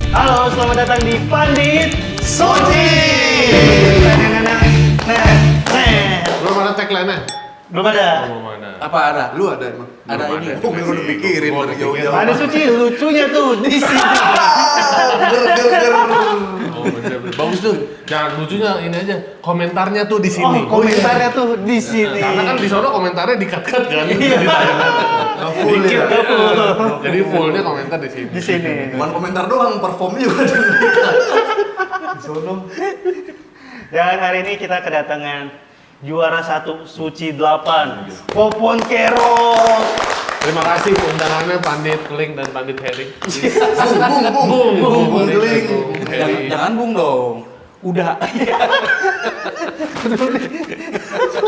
Halo, selamat datang di Pandit Suci. Belum ada tagline-nya? Belum ada. Belum ada. Apa ada? Lu ada emang? Ada Belum ini. ada. Oh, udah pikirin dari jauh-jauh. Pandit Suci lucunya tuh di sini. Ger. Oh, bener. Bagus tuh. Jangan lucunya ini aja. Komentarnya tuh di sini. Oh, komentarnya tuh di sini. Karena kan di sono komentarnya di-cut-cut kan. Iya. Full ya. Jadi fullnya komentar di sini. Di sini. Bukan komentar doang, performnya juga ada. Di sono. Dan hari ini kita kedatangan juara 1 Suci 8, Popon Kerok. Terima kasih undangannya Pandit Keling dan Pandit Heri. Bung Geling. Jangan bung dong. Udah.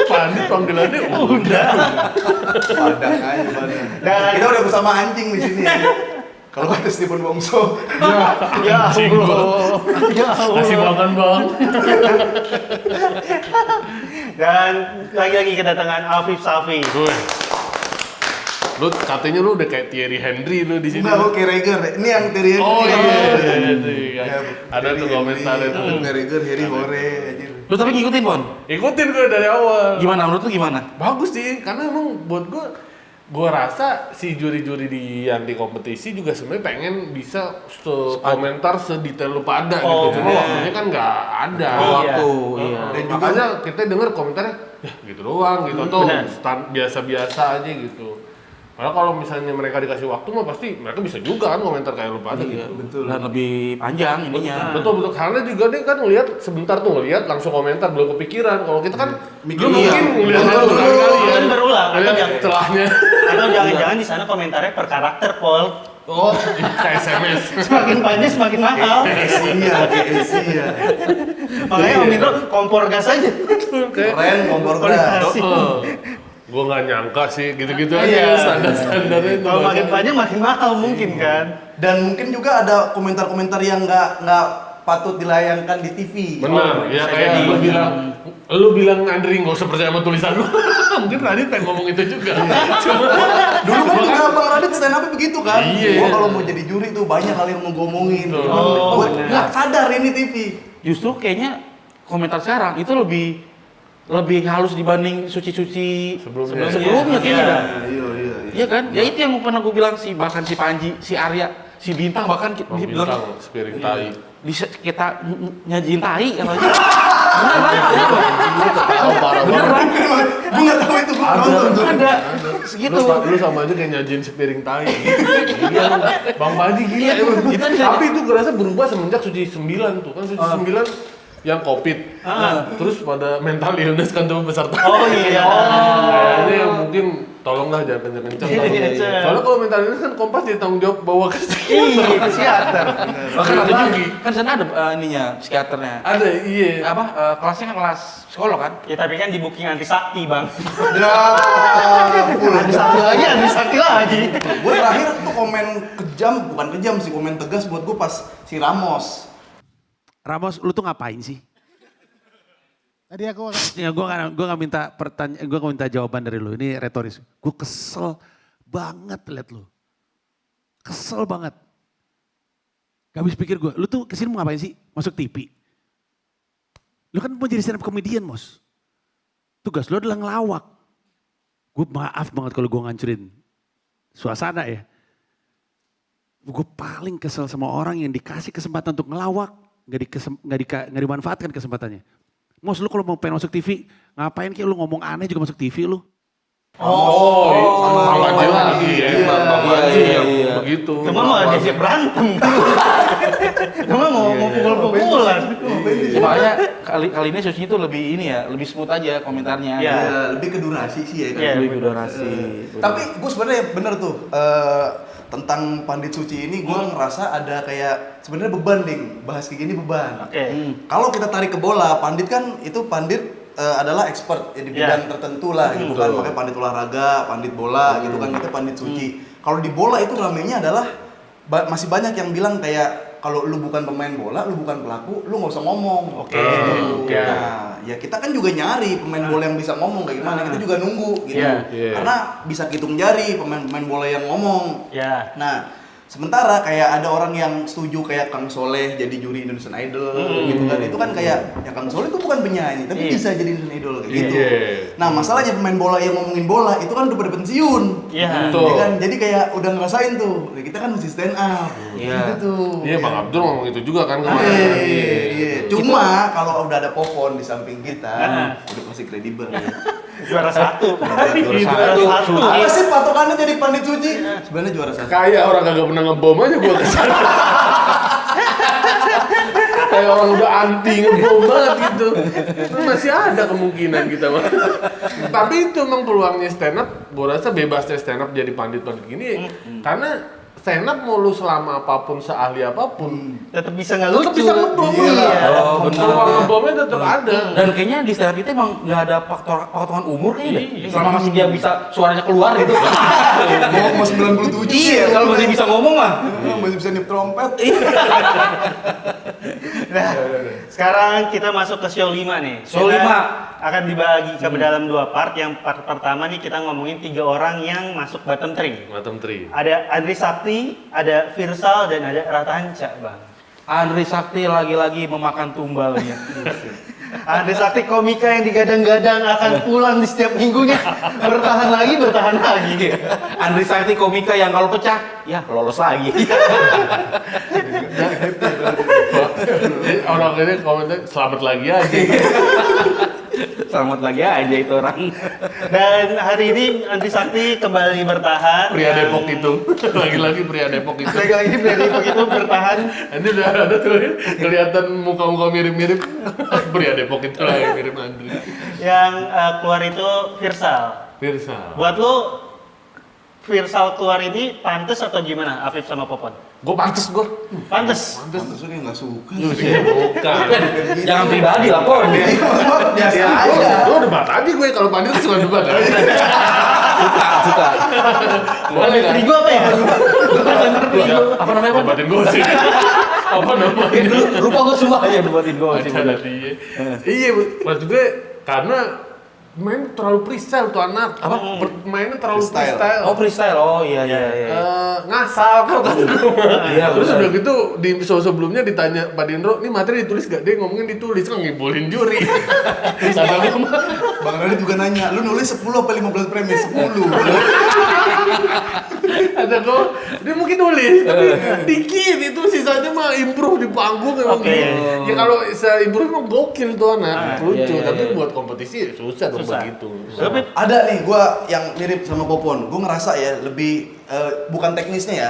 Pandit panggilannya udah. Padang aja padang. Dan- Kita udah bersama anjing di sini. Kalau kata Stephen Wongso. Ya Anjing, Allah. Ya Kasih Allah. makan bang. Dan lagi-lagi kedatangan Afif Safi. Gue. Lu katanya lu udah kayak Thierry Henry lu di sini. Enggak, oke Reger. Ini yang Terry Henry. Oh iya. Ya, Ada tuh komentar itu. Reger, Harry Hore anjir. Lu tapi ngikutin Bon? Ikutin gue dari awal. Gimana menurut lu gimana? Bagus sih, karena emang buat gue rasa si juri-juri yang di kompetisi juga sebenarnya pengen bisa komentar sedetail lu pada Oh, gitu. Cuma iya. waktunya kan nggak ada. Iya. Waktu, iya. Dan juga Makanya kita denger komentarnya, ya gitu doang gitu. Atau benar. biasa-biasa aja gitu. Padahal kalau misalnya mereka dikasih waktu mah pasti mereka bisa juga kan komentar kayak lu pada Iya, gitu. betul. Dan lebih panjang ininya. Betul. Karena juga dia kan ngelihat sebentar tuh ngelihat langsung komentar belum kepikiran. Kalau kita kan Mikir belum iya. mungkin ngelihat Betul, berkali-kali ya. Kan berulang, atau Ngelihat jangan- celahnya. Atau jangan-jangan di sana komentarnya per karakter, Pol. Oh, kayak SMS. Semakin panjang semakin mahal. Iya. Makanya Om Indro kompor gas aja. Keren, kompor gas. Asik. Gue nggak nyangka sih gitu-gitu Iya. aja standar-standarnya itu. Kalau makin bahasanya. panjang makin mahal mungkin kan. Dan mungkin juga ada komentar-komentar yang nggak patut dilayangkan di TV. Benar, ya bisa kayak jadi. lu bilang Andri nggak usah percaya sama tulisan lu. Mungkin Radit pengen ngomong itu juga. Cuma Dulu kan juga Bang Radit stand up begitu kan. Iya. Gua kalau mau jadi juri tuh banyak hal yang mau gua omongin. Betul. Oh, Gua benar. nggak sadar ini TV. Justru kayaknya komentar sekarang itu lebih halus dibanding suci-suci Sebelumnya. sebelumnya kayaknya. Iya. dah. Iya. Iya kan? Ya itu yang pernah gue bilang bahkan si Panji, si Arya, si Bintang bahkan Bang dibilang Bintang, spiring tai. kita nyajiin tai katanya. Parah Beneran. banget. Gua nggak tahu itu gua nonton tuh. Ada segitu. Lu sama aja kayak nyajiin sepiring tai. Iya, Bang Paji gila Iya, emang. itu bisa- Tapi itu gue rasa berubah semenjak Suci 9 tuh. Kan Suci 9 yang Covid. Terus pada mental illness kan tuh peserta. Oh iya. Kayaknya yang mungkin tolonglah jangan kenceng-kenceng. Iya. Soalnya kalau mental illness kan Kompas jadi tanggung jawab bawa ke Iya, psikiater. Bahkan Ada ada Jugi. kan sana ada ininya psikiaternya. Ada, iya. Apa kelasnya kan kelas psikolog kan? Ya tapi kan di booking anti sakti, Bang. Ya, full. Anti sakti lagi, anti sakti lagi. Gue terakhir tuh komen kejam, bukan kejam sih, komen tegas buat gue pas si Ramos. Ramos, lu tuh ngapain sih? Tadi gue nggak minta pertanyaan, gue nggak minta jawaban dari lu. Ini retoris. Gue kesel banget liat lu, kesel banget. Gak habis pikir gue, lu tuh kesini mau ngapain sih? Masuk TV. Lu kan mau jadi stand up comedian, Mos. Tugas lu adalah ngelawak. Gue maaf banget kalau gue ngancurin suasana ya. Gue paling kesel sama orang yang dikasih kesempatan untuk ngelawak. Nggak dimanfaatkan kesempatannya. Mos, lu kalau mau pengen masuk TV, ngapain kayak lu ngomong aneh juga masuk TV lu? Sama aja lagi ya. Bang Paji yang begitu. Cuma mau diajak berantem. Cuma mau pukul-pukulan. Soalnya kali ini sucinya tuh lebih ini ya, lebih smooth aja komentarnya. Iya. Ya, lebih ke durasi sih ya. Kan? Iya. Lebih durasi. Tapi gue sebenarnya bener tuh tentang Pandit Suci ini gue ngerasa ada kayak sebenarnya beban ding, bahas kayak gini beban. Oke. Kalau kita tarik ke bola, Pandit kan itu Pandit adalah expert ya, di bidang tertentu lah gitu kan, makanya Pandit olahraga, Pandit bola gitu kan, itu Pandit Suci. Kalau di bola itu ramenya adalah masih banyak yang bilang kayak kalau lu bukan pemain bola, lu bukan pelaku, lu nggak usah ngomong. Oke. Oke. Nah, ya kita kan juga nyari pemain bola yang bisa ngomong kayak gimana, kita juga nunggu gitu. Iya. Karena bisa hitung jari pemain-pemain bola yang ngomong. Ya. Nah, sementara kayak ada orang yang setuju kayak Kang Soleh jadi juri Indonesian Idol gitu kan. Itu kan kayak ya Kang Soleh itu bukan penyanyi tapi bisa jadi Indonesian Idol kayak gitu. Nah, masalahnya pemain bola yang ngomongin bola itu kan udah pada pensiun. Iya. Betul. Ya kan? Jadi kayak udah ngerasain tuh. Ya, kita kan mesti stand up. Iya. Gitu tuh. Iya, Bang Abdul ngomong itu juga kan kemarin. Iya. Cuma kalau udah ada Popon di samping kita, udah pasti kredibel. Juara 1. Juara satu. Apa sih patokannya jadi pandit suci? Sebenarnya juara 1. Kayak orang kagak pernah ngebom aja gua kesana. Kayak orang udah anti ngebom banget gitu. Masih ada kemungkinan kita mah. Tapi itu emang peluangnya stand up, gua rasa bebasnya stand up jadi pandit-pandit gini karena stand up mau lu selama apapun, seahli apapun, Tetap bisa ngelucu. tetap bisa ngebom. Iya. Oh, benar. Peluang ngebomnya tetap ada. Dan kayaknya di stand up itu emang nggak ada potongan umur kayaknya. Iya. Selama masih dia bisa suaranya keluar gitu. Mau 97 Iya, kalau masih bisa ngomong mah. masih bisa niup trompet. Nah, sekarang kita masuk ke show 5 nih. Show Kita 5. akan dibagi ke dalam 2 part. Yang part pertama nih kita ngomongin 3 orang yang masuk bottom 3. Bottom 3. Ada Andri Sakti, ada Virsal, dan ada Ratanca, Bang. Andri Sakti lagi-lagi memakan tumbalnya. Andri Sakti komika yang digadang-gadang akan pulang di setiap minggunya. Bertahan lagi. Andri Sakti komika yang kalau pecah, ya lolos lagi. Orang ini komentar selamat lagi aja. Selamat lagi aja itu orang. Dan hari ini Andri Sakti kembali bertahan. Pria Depok itu. Lagi-lagi pria Depok itu. Lagi-lagi pria Depok itu bertahan. Ini udah ada tuh kelihatan muka-muka mirip-mirip. Pria Depok itu lagi mirip Andri. Yang keluar itu Virsal. Pirsa. Buat lo Virsal keluar ini pantes atau gimana, Afif sama Popon? Gue pantes gue. Pantes. Pantes kayak nggak suka. Bukan. Jangan pribadi lah, Pon. Biasa aja. Lo debat aja gue kalau pantes suka debat. Suka. Boleh kan? Terigu apa ya? Apa namanya, Pon? Debatin gue sih. Apa namanya? Lupa gue semua aja buatin gue sih. Ada dia. Iya, maksud gue karena main terlalu freestyle tuh anak. Apa? Mainnya terlalu Freestyle. freestyle. Oh, freestyle. Oh, iya. Ngasal kan. Iya, Terus benar. udah gitu di show sebelumnya ditanya Pak Dindro, ini materi ditulis gak? Dia ngomongin ditulis, kan ngibulin juri. Kata gue mah, Bang Radit juga nanya, lu nulis 10 apa 15 premis? 10. kata gue, dia mungkin nulis, tapi dikit itu sisanya mah improve di panggung emang. Oke. Ya kalau saya improve emang gokil tuh anak, lucu. iya, Tapi iya. buat kompetisi susah dong Susah. begitu. Tapi Ada nih gua yang mirip sama Popon. Gua ngerasa ya lebih bukan teknisnya ya.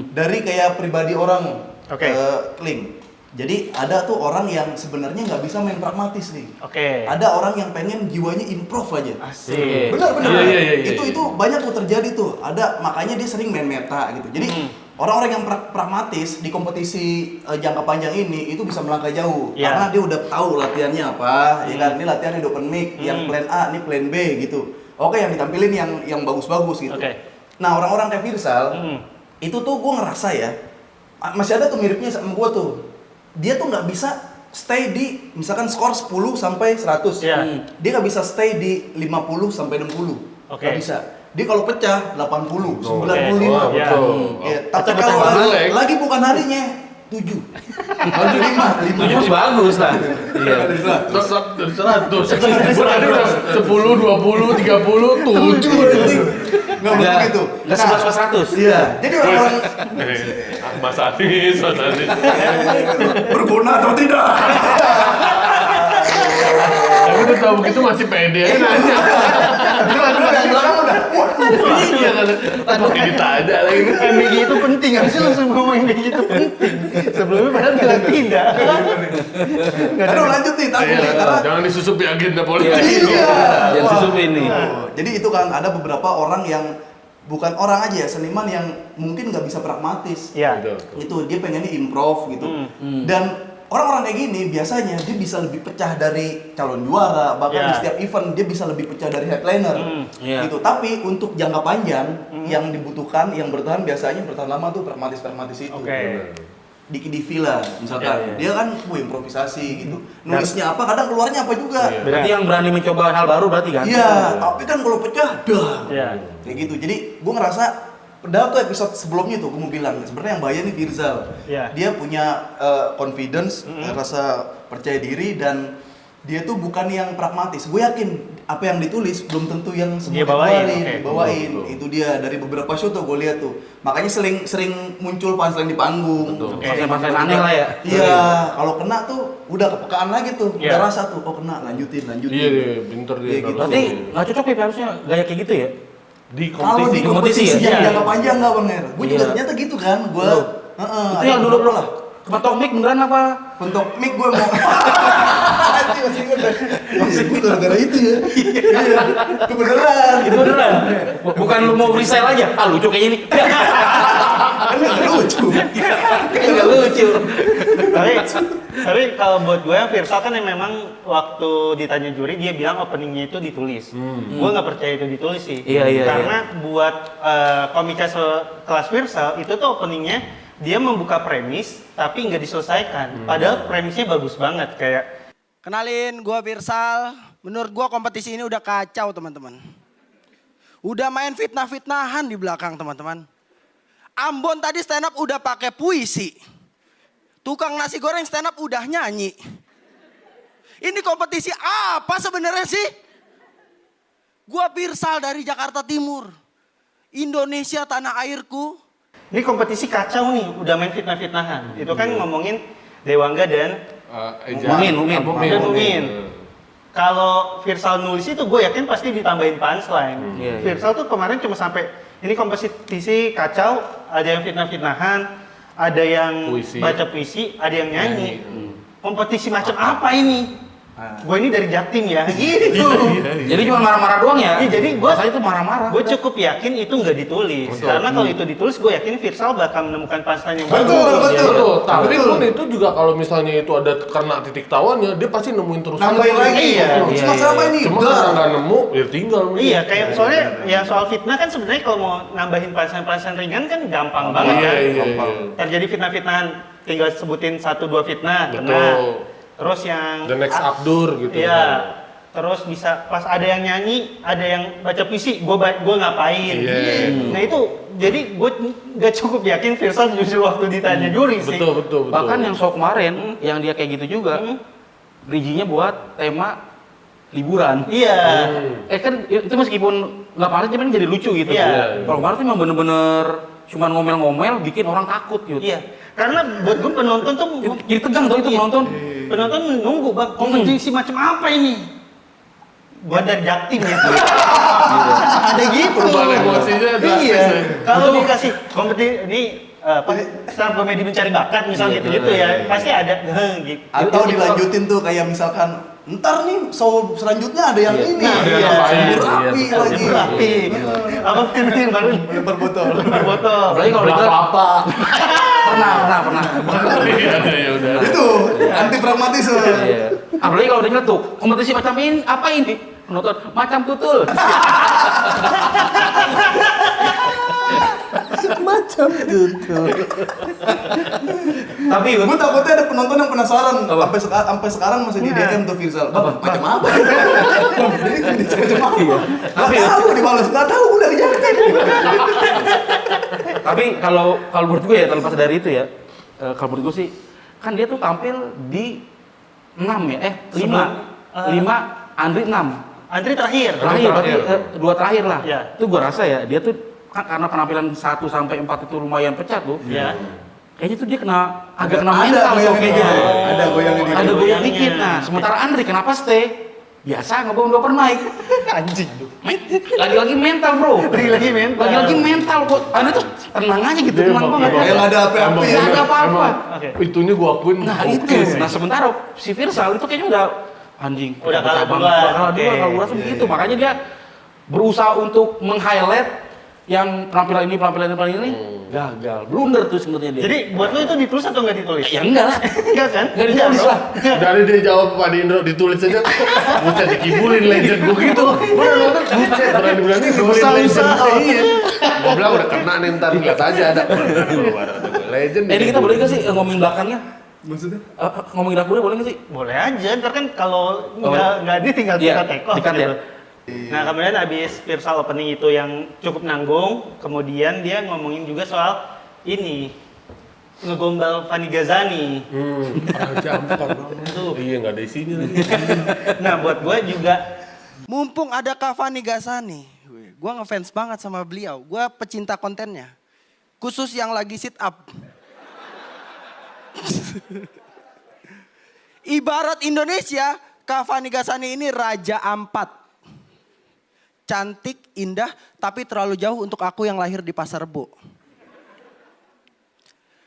Dari kayak pribadi orang Oke. Kling. Jadi ada tuh orang yang sebenarnya nggak bisa main pragmatis nih. oke. Ada orang yang pengen jiwanya improve aja. Asik. Benar. Iya, Itu banyak tuh terjadi tuh. Ada makanya dia sering main meta gitu. Jadi orang-orang yang pragmatis di kompetisi jangka panjang ini itu bisa melangkah jauh Iya. karena dia udah tahu latihannya apa, ya kan? Ini latihannya di open mic, yang plan A, ini plan B gitu. Oke, yang ditampilin yang bagus-bagus gitu. Oke. Nah, orang-orang kayak Virsal Hmm. itu tuh gue ngerasa ya masih ada tuh miripnya sama gue tuh. Dia tuh nggak bisa stay di misalkan skor 10 sampai 100. Iya. Dia nggak bisa stay di 50 sampai 60. Oke. Nggak bisa. Dia kalau pecah 80, 95. Oh, Iya. betul. Ya, tapi Pecah-pecah kalau balik. lagi bukan harinya 7. 5. Masih bagus lah. Iya. Dari 100. Tadi udah 10, 20, 30, 7. Nggak begitu. Nggak 11 100. Iya. Jadi orang-orang Mas Anis. berguna atau tidak? Tapi udah tahu begitu masih pede aja nanya. Udah yang belakang udah. Iya kan. Pakai ditanya lagi. MBG itu penting, harusnya langsung ngomong MBG itu penting. Sebelumnya padahal bilang tidak. Aduh lanjut nih, takut nih karena Jangan disusupi agenda politik. iya. Jangan Wah. susupin nih. Jadi itu kan ada beberapa orang yang bukan orang aja ya, seniman yang mungkin nggak bisa pragmatis. Iya. Itu dia pengennya improv gitu. Dan orang-orang kayak gini biasanya dia bisa lebih pecah dari calon juara, bahkan Ya. di setiap event dia bisa lebih pecah dari headliner. Iya. Gitu. Tapi untuk jangka panjang yang dibutuhkan, yang bertahan biasanya bertahan lama tuh pragmatis itu. Oke. Diki Divi lah misalkan. Dia kan improvisasi gitu. Nulisnya apa, kadang keluarnya apa juga. Berarti yang berani mencoba hal baru berarti kan? Iya, tapi kan kalau pecah, dah. Iya. Kayak gitu. Jadi gue ngerasa, padahal tuh episode sebelumnya tuh gue mau bilang, sebenarnya yang bahaya nih Virzal. Iya. Dia punya confidence, rasa percaya diri, dan dia tuh bukan yang pragmatis. Gue yakin apa yang ditulis belum tentu yang semua Dia bawain, dibawain. Betul. Itu dia dari beberapa show tuh gue lihat tuh. Makanya sering muncul punchline di panggung. Pakai aneh lah ya. Iya, kalau kena tuh udah kepekaan lagi tuh. Iya. Udah rasa tuh, oh kena, lanjutin. Iya, pinter dia. Iya, gitu. Berarti nggak cocok ya harusnya gaya kayak gitu ya? Di Kalau di kompetisi kompetisi ya? yang Iya. jangka panjang nggak Bang Her? Gue juga Iya. ternyata gitu kan. Gue Itu yang dulu bro lah. Kepatok mic beneran apa? untuk mic gue mau anjing masih inget deh. Masih gue gara-gara itu ya. Iya, itu beneran. Itu beneran. Bukan lu mau freestyle aja. Ah lucu kayak ini. Kan nggak lucu. Enggak lucu. Tapi kalau buat gue yang Virzal kan yang memang waktu ditanya juri dia bilang openingnya itu ditulis. Gue nggak percaya itu ditulis sih. Iya. Karena buat komika kelas Virzal itu tuh openingnya dia membuka premis tapi nggak diselesaikan. Padahal premisnya bagus banget kayak. Kenalin, gua Virzal. Menurut gua kompetisi ini udah kacau, teman-teman. Udah main fitnah-fitnahan di belakang, teman-teman. Ambon tadi stand up udah pakai puisi. Tukang nasi goreng stand up udah nyanyi. Ini kompetisi apa sebenarnya sih? Gua Virzal dari Jakarta Timur. Indonesia tanah airku. Ini kompetisi kacau nih, udah main fitnah-fitnahan. Itu kan ngomongin Dewangga dan Mumin. Kalau Virzal nulis itu gue yakin pasti ditambahin punchline. Iya. Virzal tuh kemarin cuma sampai ini kompetisi kacau, ada yang fitnah-fitnahan, ada yang baca puisi, ada yang nyanyi. Kompetisi macam apa ini? Gue ini dari Jaktim ya, gitu. Jadi cuma marah-marah doang ya? Iya, jadi gue itu marah-marah. Gue cukup yakin itu nggak ditulis. Karena kalau itu ditulis, gue yakin Virzal bakal menemukan punchline yang Betul, bagus. betul. Tapi pun itu juga kalau misalnya itu ada kena titik tawannya, dia pasti nemuin terus. Nambahin lagi. Iya. Cuma sama ini. Cuma Udah. karena nggak nemu, ya tinggal. Iya, kayak soalnya ya soal fitnah kan sebenarnya kalau mau nambahin punchline ringan kan gampang banget kan. Terjadi fitnah-fitnahan, tinggal sebutin 1-2 fitnah, kena. Betul. Terus yang The next Abdur gitu. Iya. Terus bisa pas ada yang nyanyi, ada yang baca puisi, gue ngapain? Iya. Nah itu jadi gue gak cukup yakin Virzal justru waktu ditanya juri sih. Betul. Bahkan yang show kemarin, yang dia kayak gitu juga, bridging-nya buat tema liburan. Iya. Kan itu meskipun nggak parah, cuman jadi lucu gitu. Iya. Kalau kemarin tuh emang bener-bener cuman ngomel-ngomel bikin orang takut gitu. Iya. Karena buat gue penonton tuh Jadi tegang tuh itu penonton. penonton nunggu bang kompetisi macam apa ini? Gua dari Jaktim ya. Ada gitu. Perubahan emosinya drastis Iya. ya. Kalau dikasih kompetisi ini stand komedi mencari bakat misal gitu ya, pasti ada gitu. Atau dilanjutin tuh kayak misalkan, ntar nih show selanjutnya ada yang ini. Nah, iya. Sumber api Iya, lagi. Rapi. Apa tim baru Lempar botol. lempar botol. Apalagi kalau Belah dia kelapa. pernah. Ya udah. Itu anti pragmatisme. Iya. Apalagi kalau dia nyeletuk, kompetisi macam ini apa ini? Penonton macam tutul. Macam gitu. Tapi Gue takutnya ada penonton yang penasaran Apa? sampai sekarang masih di Nah. DM tuh Virzal. Bang, macam apa? Jadi macam apa? Nggak tahu dibalas, nggak tahu udah dijakin. Tapi kalau menurut gue ya terlepas dari itu ya, kalau menurut gue sih kan dia tuh tampil di 5 ya, 5 Andri 6. Andri terakhir. Terakhir berarti 2 terakhir lah. Iya. Itu gue rasa ya dia tuh kan karena penampilan 1 sampai 4 itu lumayan pecah tuh. Iya. Kayaknya tuh dia agak kena Ada mental goyangnya. kayaknya. Ada goyangnya dikit. Ada goyang Goyangnya. dikit. Nah, sementara Andri kenapa stay? Biasa ngebawa open mic. Anjing. Lagi-lagi mental, Bro. Lagi-lagi mental. Lagi-lagi mental kok. Andri tuh tenang aja gitu, tenang banget. Kayak nggak ada apa-apa ya. Nggak ada apa-apa. Oke. Itunya gua akuin. Nah oke itu, sih. nah sementara si Virzal itu kayaknya udah anjing, Udah kalah cabang, duluan. kalah duluan, Oke. kalau gue rasa begitu. Makanya dia berusaha untuk meng-highlight yang penampilan ini, gagal, blunder tuh sebenarnya dia. Jadi buat lu itu ditulis atau nggak ditulis? Ya enggak lah, Enggak kan? enggak ditulis bro. lah. Dari dia jawab Pak Indro ditulis aja, buset dikibulin legend gua gitu. Gua udah nonton, buset berani-berani dikibulin legend. Iya. Gua bilang udah kena nih ntar lihat aja ada. Legend. Ini kita boleh nggak sih ngomongin belakangnya? Maksudnya? Ngomongin dapurnya boleh nggak sih? Boleh aja, ntar kan kalau nggak ini tinggal Iya, kita take off di-cut ya. gitu. Nah kemudian abis Pirsal opening itu yang cukup nanggung, kemudian dia ngomongin juga soal ini ngegombal Fany Ghazani. Raja Ampat tuh. Iya nggak ada isinya lagi. Nah buat gue juga Mumpung ada Kak Fany Ghazani, gue ngefans banget sama beliau. Gue pecinta kontennya. Khusus yang lagi sit up. Ibarat Indonesia, Kak Fany Ghazani ini Raja Ampat. Cantik, indah, tapi terlalu jauh untuk aku yang lahir di Pasar Rebo.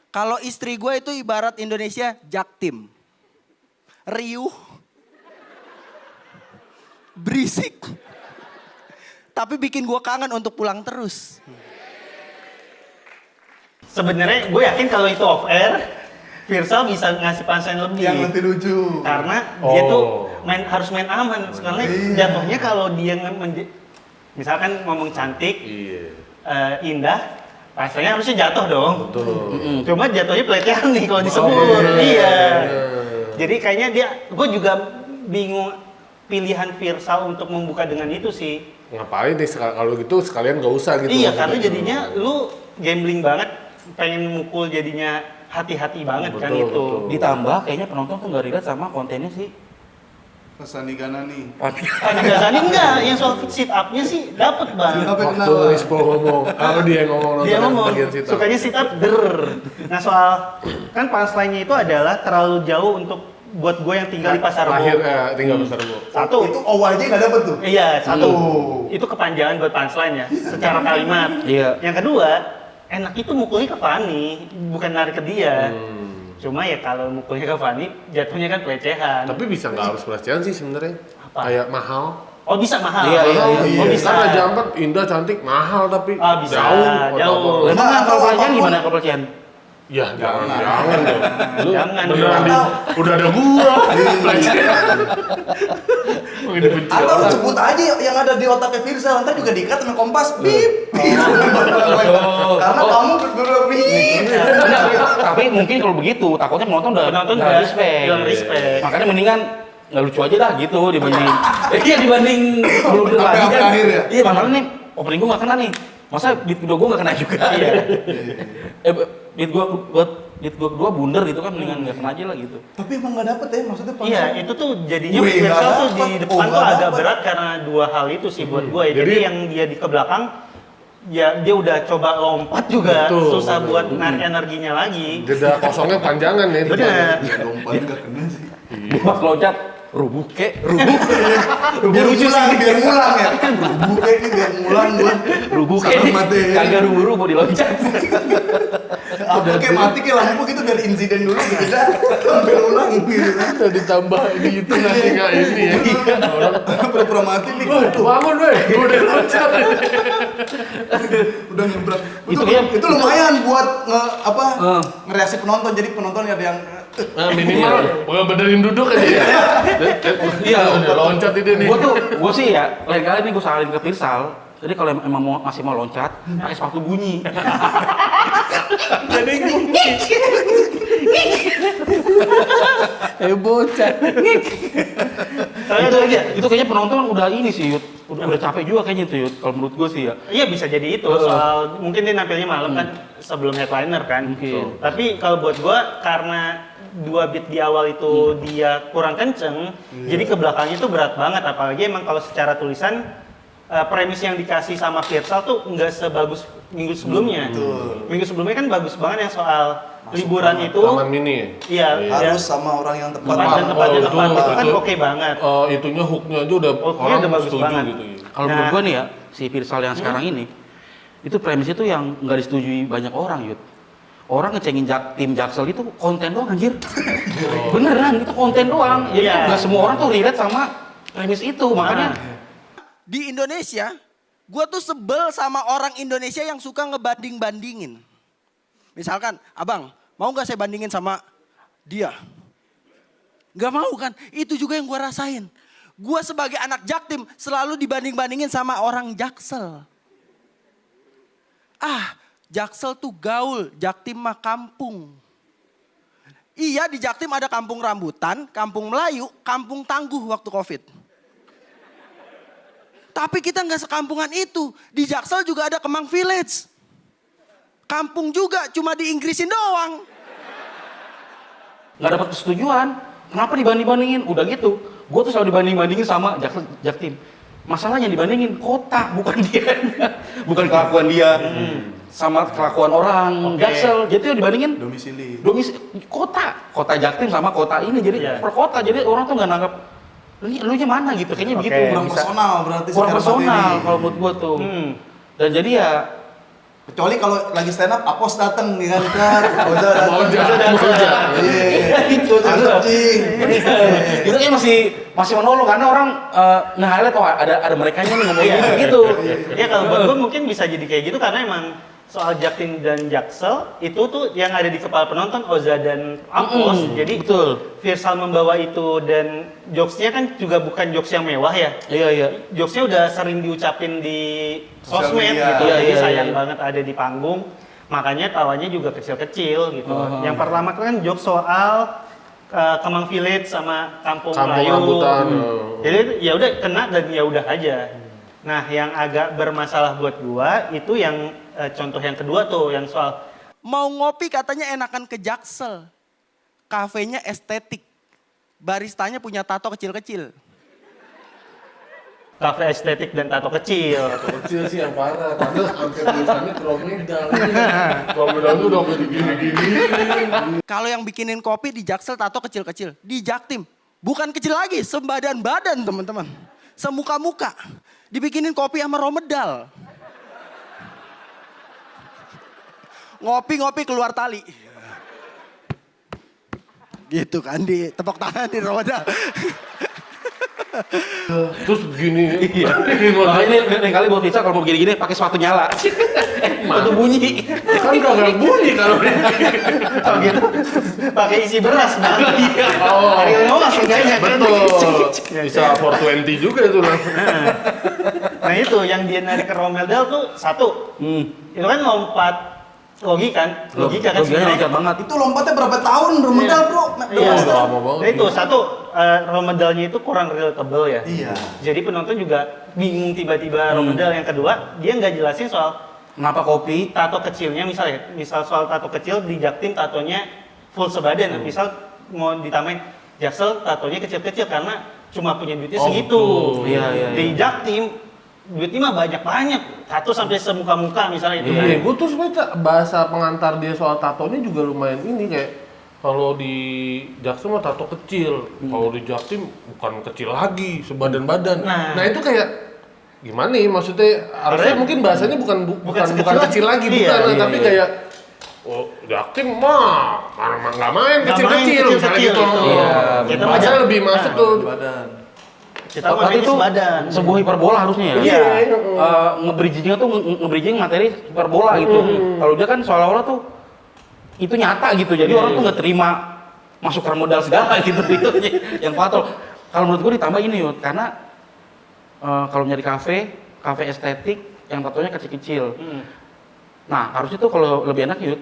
Kalau istri gue itu ibarat Indonesia Jaktim. Riuh. Berisik. Tapi bikin gue kangen untuk pulang terus. sebenarnya gue yakin kalau itu off air, Pirsal bisa ngasih punchline lebih. Yang lebih lucu. Karena dia tuh harus main aman. Sebenarnya jatuhnya kalau dia misalkan ngomong cantik, indah, rasanya harusnya jatuh dong. Betul. Cuma jatuhnya pelecehan nih kalau disebut. Iya. Jadi kayaknya gue juga bingung pilihan Pirsal untuk membuka dengan itu sih. Ngapain nih kalau gitu sekalian gak usah gitu. Iya, karena jadinya lu gambling banget, pengen mukul jadinya hati-hati banget kan Betul, itu. betul. Ditambah kayaknya penonton tuh nggak relate sama kontennya sih. Fany Ghazani. Fany Ghazani enggak, yang soal sit up-nya sih dapet bang. Apa Waktu kenapa? Rispo ngomong, kalau dia ngomong Dia nonton ngomong, bagian sit up. sukanya sit up, Nah soal, kan punchline-nya itu adalah terlalu jauh untuk buat gue yang tinggal di Pasar Lahir Rebo. tinggal Pasar Rebo. Satu, Itu awalnya nggak dapet tuh. iya satu, Oh. itu kepanjangan buat punchline ya, secara kalimat. Iya. Yang kedua, enak itu mukulnya ke Fany, bukan lari ke dia. Cuma ya kalau mukulnya ke Fany, jatuhnya kan pelecehan. Tapi bisa nggak harus pelecehan sih sebenarnya. Apa? Kayak mahal. Oh bisa mahal. Iya, iya, Oh, iya. oh, bisa. Kan Raja Ampat indah cantik mahal tapi Bisa, jauh. jauh. Emang Nah, kalau pelecehan apapun- gimana kalau pelecehan? Ya jangan dong. Lu Jangan, beneran jangan. udah ada gua. Pelecehan. Mau dibenci Atau lu orang. sebut aja yang ada di otaknya Pirsal, ntar juga diikat sama Kompas, bip. Karena kamu berdua bip. Tapi mungkin kalau begitu takutnya penonton udah Penonton nggak udah respect. hilang respect. Makanya mendingan nggak lucu aja dah gitu dibanding iya dibanding belum Sampai lagi kan. akhir ya? Iya masalahnya nih opening gua nggak kena nih. Masa beat kedua gua nggak kena juga. Iya. Beat gua kedua blunder gitu kan mendingan nggak kena aja lah gitu. Tapi emang nggak dapet ya maksudnya punchline. Iya, itu tuh jadinya Wih, Pirsal nggak tuh di dapet. depan Oh, tuh nggak agak dapet. berat karena dua hal itu sih buat gue. Jadi Jadi- yang dia di ke belakang, ya dia udah coba lompat juga, Betul, susah betul. buat narik energinya lagi. Jeda kosongnya panjangan nih. Bener. Ya lompat nggak kena sih. Pas loncat rubuh kek, Biar ngulang ya. Buka ini biar ngulang gua. rubuh Sama kek, mati. kagak rubuh diloncat. Apa kayak mati kayak lampu gitu biar insiden dulu gitu dah. Sampai ulang gitu kan. Udah ditambah gitu nanti nggak ini ya. Orang Pura-pura mati nih. bangun weh, gua udah loncat. Udah nyebrang. Itu kayak- Itu lumayan buat ngereaksi penonton. Jadi penonton ada yang Nah, minimal gua benerin duduk aja ya. Iya, udah loncat ini nih. Gua sih ya, lain kali nih gua saranin ke Pirsal. Jadi kalau emang masih mau loncat, pakai sepatu bunyi. Jadi bocah. Itu kayaknya penonton udah ini sih, Yud. Udah capek juga kayaknya itu, Yud. Kalau menurut gua sih ya. Iya bisa jadi itu, soal mungkin dia nampilnya malam kan sebelum headliner kan. Mungkin. Tapi kalau buat gue karena 2 beat di awal itu dia kurang kenceng, jadi ke belakangnya itu berat banget. Apalagi emang kalau secara tulisan premis yang dikasih sama Pirsal tuh nggak sebagus minggu sebelumnya. Minggu sebelumnya kan bagus banget yang soal liburan itu. Taman mini. Iya, iya. harus sama orang yang tepat. Tepat dan tempatnya Oh, tepat itu- itu kan itu. oke banget. Itunya hooknya aja udah Hooknya orang udah bagus setuju banget. gitu. Kalau Nah. menurut gua nih ya, si Pirsal yang sekarang ini, itu premis itu yang nggak disetujui banyak orang, Yud. Orang ngecengin tim Jaksel itu konten doang anjir. Beneran, itu konten doang. Jadi Iya. tuh nggak semua orang tuh relate sama premis itu, makanya Di Indonesia, gue tuh sebel sama orang Indonesia yang suka ngebanding-bandingin. Misalkan, abang, mau gak saya bandingin sama dia? Gak mau kan? Itu juga yang gue rasain. Gue sebagai anak Jaktim selalu dibanding-bandingin sama orang Jaksel. Jaksel tuh gaul, Jaktim mah kampung. Iya di Jaktim ada kampung rambutan, kampung Melayu, kampung tangguh waktu Covid. Tapi kita nggak sekampungan itu. Di Jaksel juga ada Kemang Village. Kampung juga, cuma di Inggrisin doang. Nggak dapat persetujuan. Kenapa dibanding-bandingin? Udah gitu. Gue tuh selalu dibanding-bandingin sama Jaktim. Masalahnya dibandingin kota, bukan dia. Bukan kelakuan dia. Sama kelakuan orang Jaksel. Jadi dibandingin Domisili. kota Jaktim sama kota ini. Jadi per kota. Jadi orang tuh nggak nanggap lu nya mana gitu. Kayaknya begitu. Kurang personal berarti Kurang secara personal materi. kalau menurut gua tuh. Dan jadi ya Kecuali kalau lagi stand up, Apos dateng nih kan, Oza dateng. itu Anjing. itu kan masih menolong karena orang nge-highlight ada mereka nih ngomong gitu. Ya kalau buat gue mungkin bisa jadi kayak gitu karena emang soal Jaktim dan Jaksel itu tuh yang ada di kepala penonton Oza dan Apos. Jadi betul. Virsal membawa itu dan jokesnya kan juga bukan jokes yang mewah ya. Iya. Jokesnya udah sering diucapin di Sosial sosmed media. gitu. Iya, Jadi iya, sayang iya. banget ada di panggung. Makanya tawanya juga kecil-kecil gitu. Yang pertama kan jokes soal Kemang Village sama Kampung Melayu. rambutan. Jadi ya udah kena dan ya udah aja. Nah, yang agak bermasalah buat gua itu yang contoh yang kedua tuh yang soal Mau ngopi katanya enakan ke Jaksel. Kafenya estetik. Baristanya punya tato kecil-kecil. kafe estetik dan tato kecil. Kecil sih yang parah, karena hampir tulisannya Kromedal. Kromedal itu udah begini-gini. Kalau yang bikinin kopi di Jaksel tato kecil-kecil. Di Jaktim bukan kecil lagi, sebadan-badan teman-teman. Semuka-muka. Dibikinin kopi sama Romedal. Ngopi-ngopi keluar tali. Gitu kan, di tepuk tangan di Romedal. Terus gini. Iya. Makanya ini lain kali buat pizza kalau mau gini-gini pakai sepatu nyala. Sepatu bunyi. Kan kagak bunyi kalau Kalau gitu pakai isi beras nah. Iya. Oh, Ariel Noah seenggaknya kan. betul. Bisa 420 juga itu lah. Nah itu yang dia narik ke Romedal tuh satu. Itu kan lompat logika kan Logikanya sebenarnya. loncat banget. Itu lompatnya berapa tahun Romedal, Bro? Iya. Lama banget. Nah itu satu Romedalnya itu kurang relatable ya. Iya. Jadi penonton juga bingung tiba-tiba Romedal. Yang kedua dia nggak jelasin soal Kenapa kopi? tato kecilnya misal soal tato kecil di Jaktim tatonya full sebadan. Misal mau ditambahin Jaksel tatonya kecil-kecil karena cuma punya duitnya segitu. Iya. Di Jaktim duitnya mah banyak-banyak. Tato sampai semuka-muka misalnya itu Iya, kan. gue tuh sebenarnya bahasa pengantar dia soal tato ini juga lumayan ini kayak kalau di Jaksel mah tato kecil, kalau di Jaktim bukan kecil lagi, sebadan-badan. Nah. Itu kayak gimana nih maksudnya harusnya mungkin bahasanya bukan kecil lagi Iya, bukan, tapi kayak oh Jaktim mah nggak main Nggak kecil-kecil main misalnya kecil-kecil gitu. gitu. Iya, Kita Bahasa mah lebih masuk tuh. Badan. Kita Berarti mainnya itu sebadan. sebuah hiperbola harusnya ya? Iya. Nge-bridgingnya tuh nge-bridging materi hiperbola gitu. Kalau dia kan seolah-olah tuh itu nyata gitu. Jadi orang tuh nggak terima masuk ke modal segala gitu. Itu yang fatal. Kalau menurut gue ditambah ini Yud, karena kalau nyari kafe estetik yang tatonya kecil-kecil. Nah harusnya tuh kalau lebih enak Yud,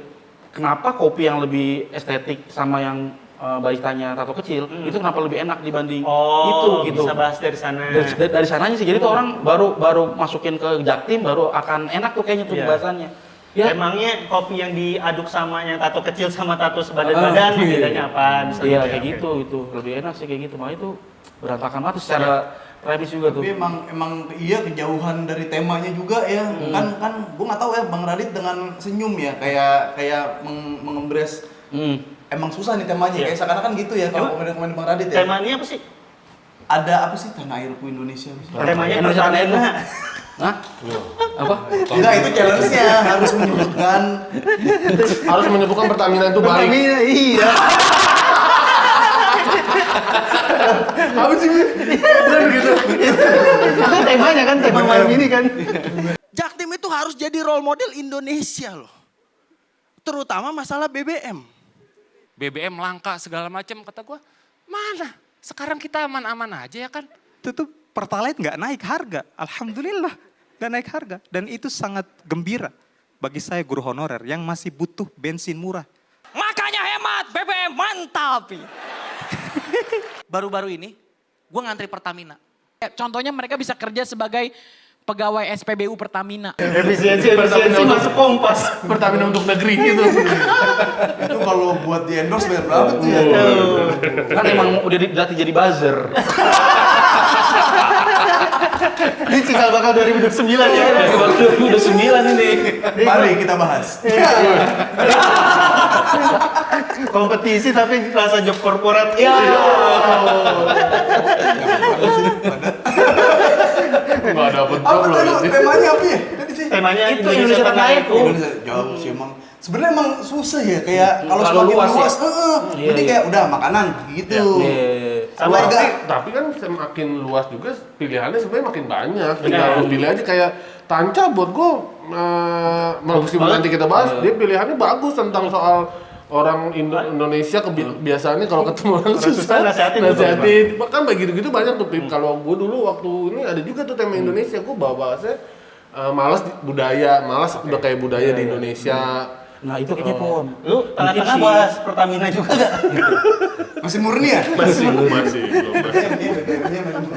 kenapa kopi yang lebih estetik sama yang baristanya tato kecil itu kenapa lebih enak dibanding itu gitu. Bisa bahas dari sana. Dari sananya sih, jadi tuh orang baru masukin ke Jaktim baru akan enak tuh kayaknya tuh Iya. pembahasannya. Ya, Emangnya kopi yang diaduk sama yang tato kecil sama tato sebadan-badan bedanya apa? Misalnya iya gitu. kayak gitu itu lebih enak sih kayak gitu. Makanya itu berantakan banget tuh secara premis juga tuh. Tapi emang iya kejauhan dari temanya juga ya. Kan gua nggak tahu ya Bang Radit dengan senyum ya kayak mengembres emang susah nih temanya, Iya. kayak seakan-akan gitu ya kalau Emang komen-komen Bang Radit ya. Temanya apa sih? Ada apa sih tanah airku Indonesia? Temanya Indonesia Pertamina. Hah? Apa? Enggak, itu challenge-nya harus menyebutkan Pertamina itu baik. Pertamina, iya. Apa sih? Bukan gitu. Itu temanya kan, tema malam ini kan. Jaktim itu harus jadi role model Indonesia loh. Terutama masalah BBM. BBM langka segala macam, kata gue mana sekarang kita aman-aman aja ya kan. Itu tuh Pertalite nggak naik harga, alhamdulillah nggak naik harga dan itu sangat gembira bagi saya guru honorer yang masih butuh bensin murah. Makanya hemat, BBM mantap. Baru-baru ini, gue ngantri Pertamina. Contohnya mereka bisa kerja sebagai pegawai SPBU Pertamina. Efisiensi masuk Kompas. Pertamina untuk negeri gitu. Itu kalau buat di endorse bayar berapa tuh ya? Kan emang udah dilatih jadi buzzer. Ini cikal bakal 2009 ya. Udah 9 ini. Mari kita bahas. Kompetisi tapi rasa job korporat. Ya. Nggak dapet Apa job loh. tuh temanya apa ya? Tadi sih. Temanya Itu Indonesia Tengah itu. Indonesia jauh sih emang. Sebenarnya emang susah ya kayak kalau Kalau semakin luas luas, ya. Iya, jadi iya. kayak udah makanan gitu. Tapi, tapi kan semakin luas juga pilihannya sebenarnya makin banyak. Tinggal lu pilih aja kayak Tanca buat gue, meskipun nanti kita bahas, dia pilihannya bagus tentang soal orang Indonesia kebiasaannya kalau ketemu orang susah nasihatin. Kan begitu-gitu banyak tuh Pip. Kalau gue dulu waktu ini ada juga tuh tema Indonesia, gue bahasnya malas budaya, malas udah kayak budaya di Indonesia. Nah itu kayaknya Pon. Lu tengah-tengah bahas Pertamina juga gak? Masih murni ya? Masih.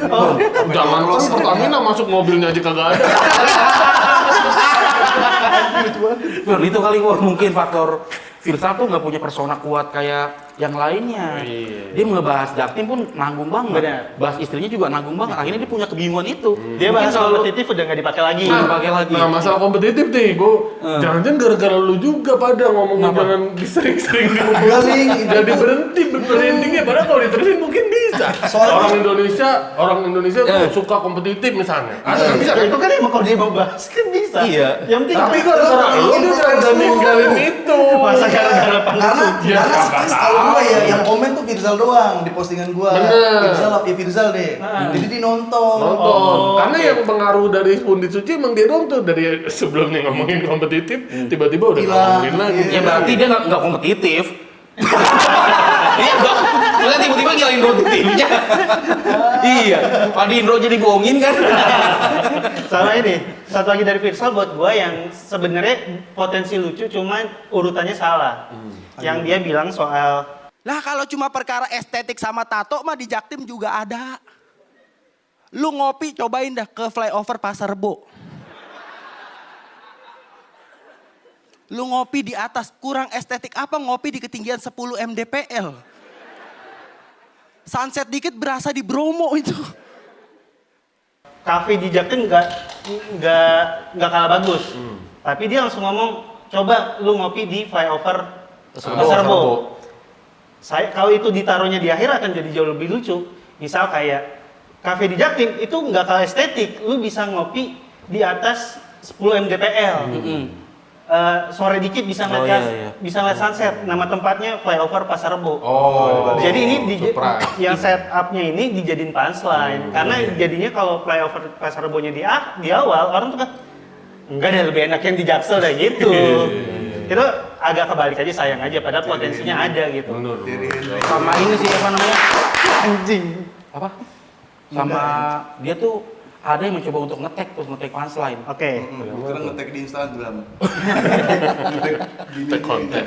Oh, Jangan kan Pertamina masuk mobilnya aja kagak ada. Pon, itu kali Pon, mungkin faktor Virsal tuh nggak punya persona kuat kayak yang lainnya. Dia ngebahas Jaktim pun nanggung banget. Benar. Bahas istrinya juga nanggung banget. Akhirnya dia punya kebingungan itu. Dia bahas Mungkin kalau kompetitif udah gak dipakai lagi. nggak pakai lagi. Nah masalah kompetitif nih, jangan-jangan gara-gara lu juga pada ngomongin jangan sering-sering Galing. jadi berhenti berendingnya. Padahal kalau diterusin mungkin bisa. Orang Indonesia tuh suka kompetitif misalnya. Ada bisa Itu kan emang kalau dia mau bahas kan bisa. Iya. Yang penting tapi gara-gara lu jangan ninggalin itu. masa gara-gara panggung. Karena kalau gua ya yang komen tuh Virzal doang di postingan gua. Bener. Virzal deh. Jadi dia nonton. Karena yang pengaruh dari Pundi Suci emang dia dong tuh dari sebelumnya ngomongin kompetitif, tiba-tiba udah ngomongin lagi. Ya berarti dia nggak kompetitif. Iya dong. Maksudnya tiba-tiba ngilangin kompetitifnya. Iya. Pak Indro jadi bohongin kan. Sama ini, satu lagi dari Virsal buat gua yang sebenarnya potensi lucu cuman urutannya salah. Yang dia bilang soal Lah kalau cuma perkara estetik sama tato mah di Jaktim juga ada. Lu ngopi cobain dah ke flyover Pasar Rebo. Lu ngopi di atas, kurang estetik apa ngopi di ketinggian 10 mdpl. Sunset dikit berasa di Bromo itu. kafe di Jaktim nggak kalah bagus. Tapi dia langsung ngomong, coba lu ngopi di flyover Pasar Rebo. Kalau itu ditaruhnya di akhir akan jadi jauh lebih lucu. Misal kayak kafe di Jaktim itu nggak kalah estetik, lu bisa ngopi di atas 10 mdpl. Sore dikit bisa ngeliat bisa ngeliat sunset. Nama tempatnya flyover Pasar Rebo. Jadi ini yang setupnya ini dijadiin punchline. Karena jadinya kalau flyover Pasar Rebonya di awal orang tuh kan enggak deh lebih enak yang di Jaksel deh gitu. Itu agak kebalik aja, sayang aja padahal potensinya ada gitu. Sama ini sih apa namanya? Anjing. Apa? Sama dia tuh ada yang mencoba untuk ngetek punchline. Oke. Sekarang ngetek di Instagram. Ngetek konten.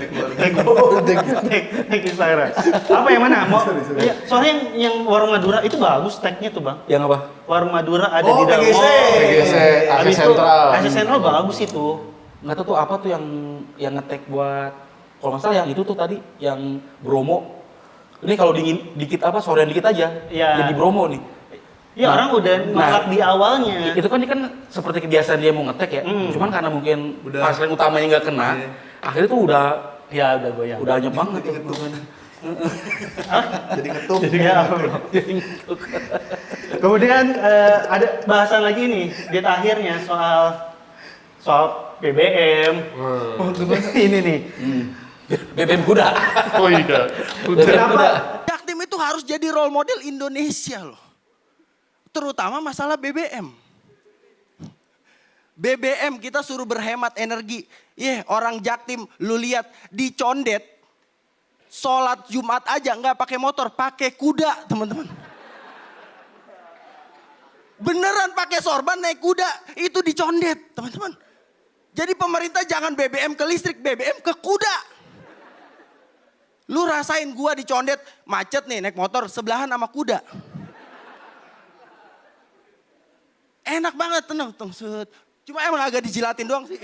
Tag Instagram. Apa yang mana? Iya, soalnya yang Warung Madura itu bagus tagnya tuh bang. Yang apa? Warung Madura ada Oh, di dalam PGC. PGC, Habis AC itu, Sentral. AC Sentral bagus itu. Nggak tahu tuh apa tuh yang ngetek buat, kalau nggak salah yang itu tuh tadi yang Bromo. Ini kalau dingin dikit apa sorean dikit aja. Iya. Jadi Bromo nih. Ya orang udah nolak di awalnya. Itu kan dia kan seperti kebiasaan dia mau ngetek ya. Cuman karena mungkin punchline utamanya nggak kena, akhirnya tuh udah goyang. udah anyep banget tuh. Jadi ketum. Ya, kemudian ada bahasan lagi nih di akhirnya soal BBM. Ini nih. BBM kuda. Oh iya. Kenapa? Jaktim itu harus jadi role model Indonesia loh. Terutama masalah BBM. BBM kita suruh berhemat energi. Orang Jaktim lu lihat di Condet. Sholat Jumat aja nggak pakai motor, pakai kuda teman-teman. Beneran pakai sorban naik kuda, itu di Condet teman-teman. Jadi pemerintah jangan BBM ke listrik, BBM ke kuda. Lu rasain gua dicondet, macet nih naik motor, sebelahan sama kuda. Enak banget, tenang, set. Cuma emang agak dijilatin doang sih.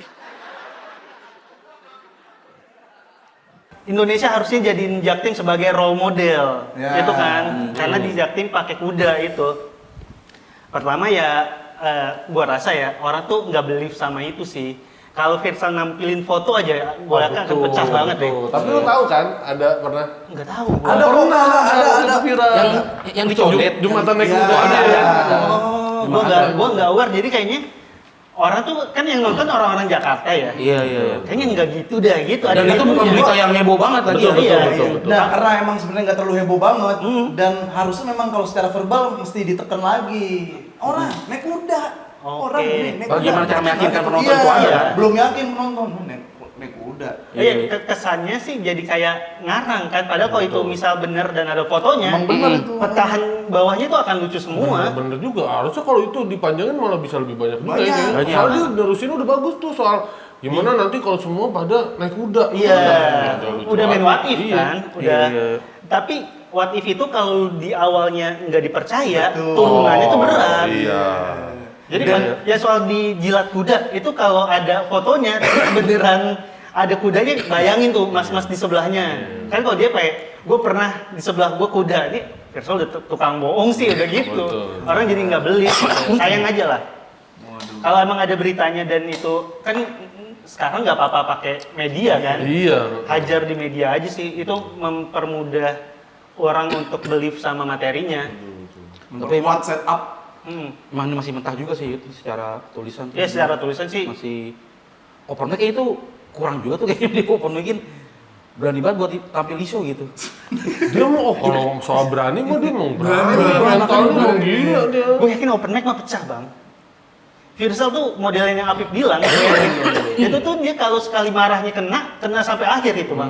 Indonesia harusnya jadiin Jaktim sebagai role model, Ya. itu kan, karena di Jaktim pakai kuda itu. Pertama ya, gua rasa ya orang tuh nggak believe sama itu sih. Kalau Virsal nampilin foto aja, gua akan pecah banget deh. Tapi lu tahu kan, ada pernah Nggak tahu. Ada kok, ada. viral. Yang dicondet. Jumatan naik kuda. Iya. Ada. Oh, gua nggak aware. Jadi kayaknya orang tuh kan yang nonton orang-orang Jakarta ya. Iya. Kayaknya nggak gitu deh, gitu. Dan itu bukan berita yang heboh banget tadi ya. Betul. Nah, karena emang sebenarnya nggak terlalu heboh banget dan harusnya memang kalau secara verbal mesti ditekan lagi. Orang naik kuda. Orang naik kuda. Bagaimana cara meyakinkan penonton Iya, itu aja kan? belum yakin penonton naik kuda. Iya, kesannya sih jadi kayak ngarang kan. Padahal kalau itu misal bener dan ada fotonya, Emang bener itu. petahan bawahnya itu akan lucu semua. Bener juga, harusnya kalau itu dipanjangin malah bisa lebih banyak juga ya. Banyak. Soalnya dia nerusin udah bagus tuh soal gimana nanti kalau semua pada naik kuda. Iya, lucu udah main banget. what if Iya. kan, udah. Iya. Tapi what if itu kalau di awalnya nggak dipercaya, Betul. turunannya itu berat. Iya. Jadi kan ya soal dijilat kuda itu kalau ada fotonya terus beneran ada kudanya, bayangin tuh mas-mas di sebelahnya. Kan kalau dia kayak gue pernah di sebelah gue kuda, ini Virsal udah tukang bohong sih udah gitu. Betul. Orang jadi nggak beli, sayang aja lah. Kalau emang ada beritanya dan itu kan sekarang nggak apa-apa pakai media kan. Iya. Hajar di media aja sih, itu mempermudah orang untuk believe sama materinya. Tapi Memperkuat setup. emang ini masih mentah juga sih itu secara tulisan. Ya secara tulisan sih Masih open mic itu kurang juga tuh kayaknya di open mic-in. Berani banget buat tampil di show gitu. Dia mau kalau soal berani mah dia mau berani. Berani. Mentalnya mau gila dia. gue yakin open mic mah pecah bang. Virsal tuh modelnya yang Apip bilang, gue yakin. Itu tuh dia kalau sekali marahnya kena sampai akhir itu bang.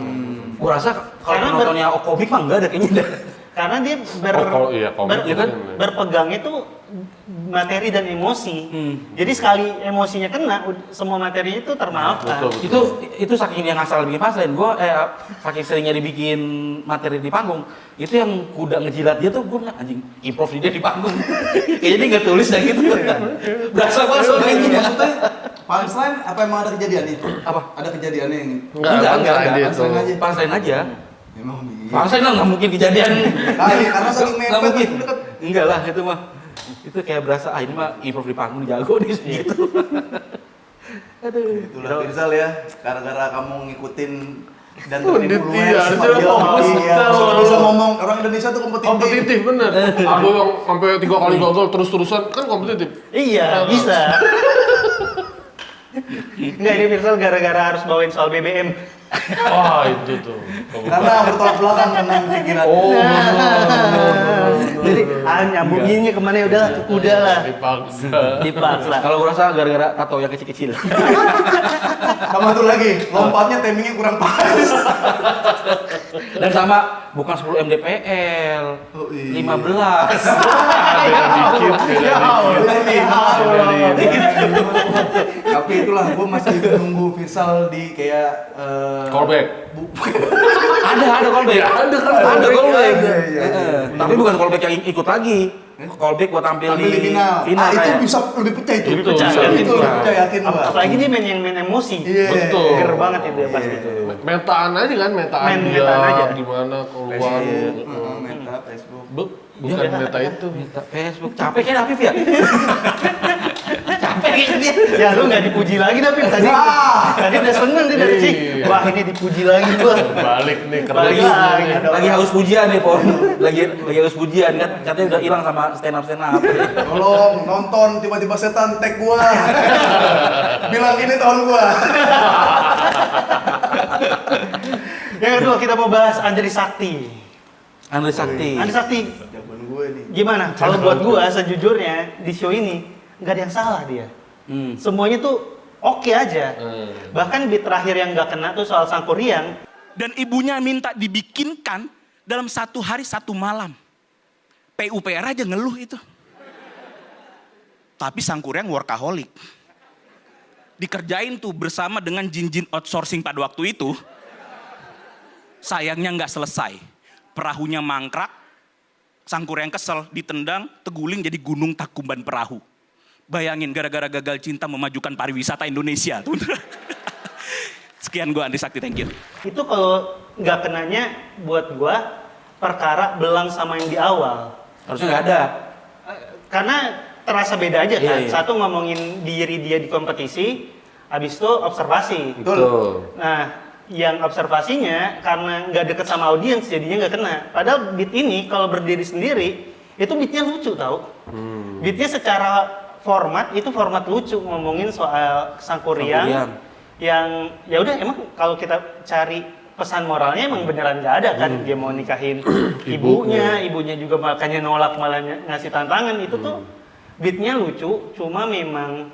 Gua rasa kalau Karena penontonnya komik mah enggak ada kayaknya. Karena dia kalau iya, komik itu kan. berpegangnya tuh materi dan emosi. Jadi sekali emosinya kena, semua materinya itu termaafkan. Itu saking yang asal bikin punchline, saking seringnya dibikin materi di panggung, itu yang kuda ngejilat dia tuh gue anjing improv dia di panggung. Kayaknya dia nggak tulis dah gitu. Berasa banget soalnya ini. Maksudnya punchline apa emang ada kejadian nih? Apa? Ada kejadiannya yang Enggak. punchline aja. Punchline aja. Emang Punchline lah nggak mungkin kejadian. karena saking Nggak mepet mungkin. deket. Enggak lah itu mah. Itu kayak berasa ini mah improv di panggung jago nih gitu. Aduh. Itulah Virsal ya, gara-gara kamu ngikutin dan Pundit, tertipu iya, luas, harusnya fokus, iya, betul. bisa ngomong orang Indonesia tuh kompetitif. Kompetitif bener. Ada yang sampai 3 kali gagal terus-terusan kan kompetitif. Iya, bisa. Enggak, ini Virsal gara-gara harus bawain soal BBM. Wah itu tuh. Karena bertolak belakang dengan pikiran. Jadi nyambunginnya kemana ya udah ke kuda lah. Dipaksa. Kalau gue rasa gara-gara tato yang kecil-kecil. Sama tuh lagi, lompatnya timingnya kurang pas. Dan sama bukan 10 mdpl, Oh, iya. 15. Tapi itulah, gue masih nunggu Virsal di kayak Callback. Ada callback. Ada kan Ada callback. Iya. Tapi bukan callback yang ikut lagi. Callback buat tampil Ambil di final. Itu kayak. bisa lebih pecah itu. Itu pecah. bisa. Itu lebih pecah, yakin gua. Apalagi dia main emosi. Iya. Betul. Ger banget itu ya pasti. Metaan aja kan, metaan dia Metaan aja. gimana keluar. Meta, Facebook. Bukan meta itu. Minta Facebook capek kan Afif ya? Capek kayaknya dia. Ya lu nggak dipuji lagi tapi tadi udah seneng dia dari sih. Wah ini dipuji lagi gua. Balik nih Balik lagi. Lagi haus pujian nih Pon. Lagi haus pujian kan katanya udah hilang sama stand up. Tolong nonton tiba-tiba setan tag gua. Bilang ini tahun gua. Yang kedua kita mau bahas Andri Sakti. Andri Sakti. Andri Sakti Jagoan gue nih. gimana? Kalau buat gua sejujurnya di show ini nggak ada yang salah dia. Semuanya tuh oke aja. Bahkan beat terakhir yang nggak kena tuh soal Sangkuriang. Dan ibunya minta dibikinkan dalam 1 hari 1 malam. PUPR aja ngeluh itu. Tapi Sangkuriang workaholic. dikerjain tuh bersama dengan jin-jin outsourcing pada waktu itu. Sayangnya nggak selesai. Perahunya mangkrak, Sangkur yang kesel, ditendang, teguling jadi gunung Takumban perahu. Bayangin gara-gara gagal cinta memajukan pariwisata Indonesia. Sekian gua Andri Sakti, thank you. Itu kalau nggak kenanya buat gua perkara belang sama yang di awal. Harusnya nggak ada. Karena terasa beda aja kan. Iya. Satu ngomongin diri dia di kompetisi, habis itu observasi. Betul. Nah, yang observasinya karena nggak deket sama audiens jadinya nggak kena. Padahal beat ini kalau berdiri sendiri itu beatnya lucu tau. Beatnya secara format itu format lucu, ngomongin soal Sangkuriang yang ya udah emang kalau kita cari pesan moralnya emang beneran nggak ada kan. Dia mau nikahin ibunya juga makanya nolak malah ngasih tantangan. Itu tuh beatnya lucu, cuma memang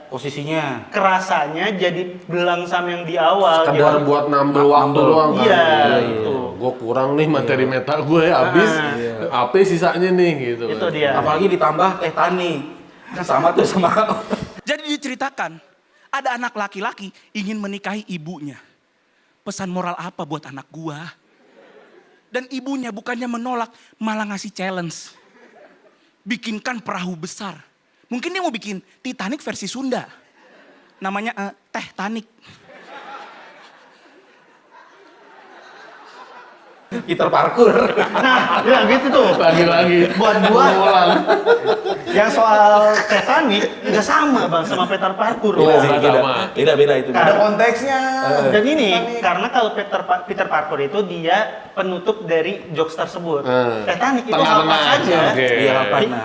posisinya kerasanya jadi belang sama yang di awal. Kadar gitu. buat nambah waktu doang kan. Iya, Gue kurang nih materi metal gue habis. Apa sisanya nih gitu. Itu dia. Apalagi ditambah teh tani. Kan sama tuh sama. Jadi diceritakan, ada anak laki-laki ingin menikahi ibunya. Pesan moral apa buat anak gua? Dan ibunya bukannya menolak, malah ngasih challenge. Bikinkan perahu besar. Mungkin dia mau bikin Titanic versi Sunda. Namanya Teh Tanik. Peter Parkour. Nah, ya gitu tuh. Lagi-lagi. Buat gua yang soal Titanic nggak sama bang sama Peter Parkour. Beda itu. Ada konteksnya. Dan ini karena kalau Peter Parkour itu dia penutup dari jokes tersebut. Titanic itu apa saja.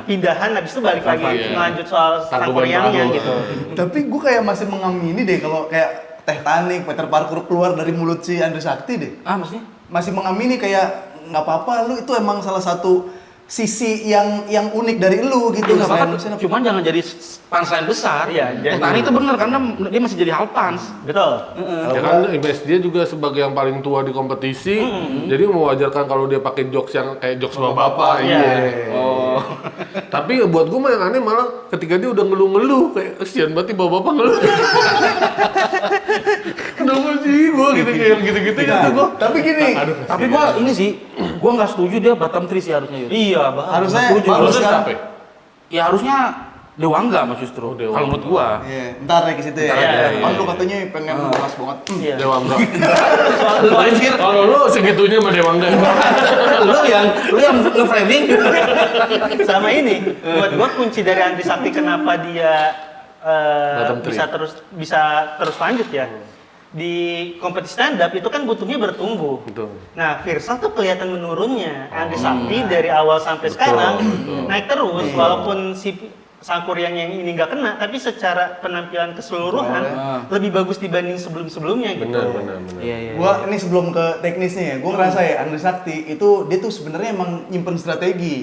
Pindahan habis itu balik lagi lanjut soal Sangkuriangnya gitu. Tapi gue kayak masih mengamini deh kalau kayak Titanic, Peter Parkour keluar dari mulut si Andri Sakti deh. Maksudnya? Masih mengamini kayak nggak apa-apa, lu itu emang salah satu sisi yang unik dari lu gitu. Nggak apa-apa, cuman jangan jadi punchline besar. Iya, Titanic itu bener karena dia masih jadi hal punch. Betul. Ya kan image dia juga sebagai yang paling tua di kompetisi. Jadi mewajarkan kalau dia pakai jokes yang kayak jokes sama bapak. Oh. Tapi buat gue mah yang aneh malah ketika dia udah ngeluh-ngeluh kayak kesian banget bapak-bapak ngeluh. Kenapa sih gue gitu-gitu ya gue. Tapi gini, tapi gue ini sih, gue nggak setuju dia bottom 3 sih harusnya. Iya, bang. Harusnya siapa? Ya harusnya Dewangga mas justru. Kalau menurut gua. Iya, ntar ya ke situ ya. Kan lu katanya pengen bahas banget. Dewangga. Kalau lu segitunya sama Dewangga. lu yang nge-framing. Sama ini, buat gua kunci dari Andri Sakti kenapa dia bisa terus lanjut ya. Di kompetisi stand up itu kan butuhnya bertumbuh. Betul. Nah, Virsal tuh kelihatan menurunnya. Andri Sakti dari awal sampai sekarang naik terus walaupun si Sangkuriang yang ini nggak kena, tapi secara penampilan keseluruhan lebih bagus dibanding sebelum-sebelumnya gitu. Benar. Iya. Gua ini sebelum ke teknisnya ya, gua ngerasa ya Andri Sakti itu dia tuh sebenarnya emang nyimpen strategi.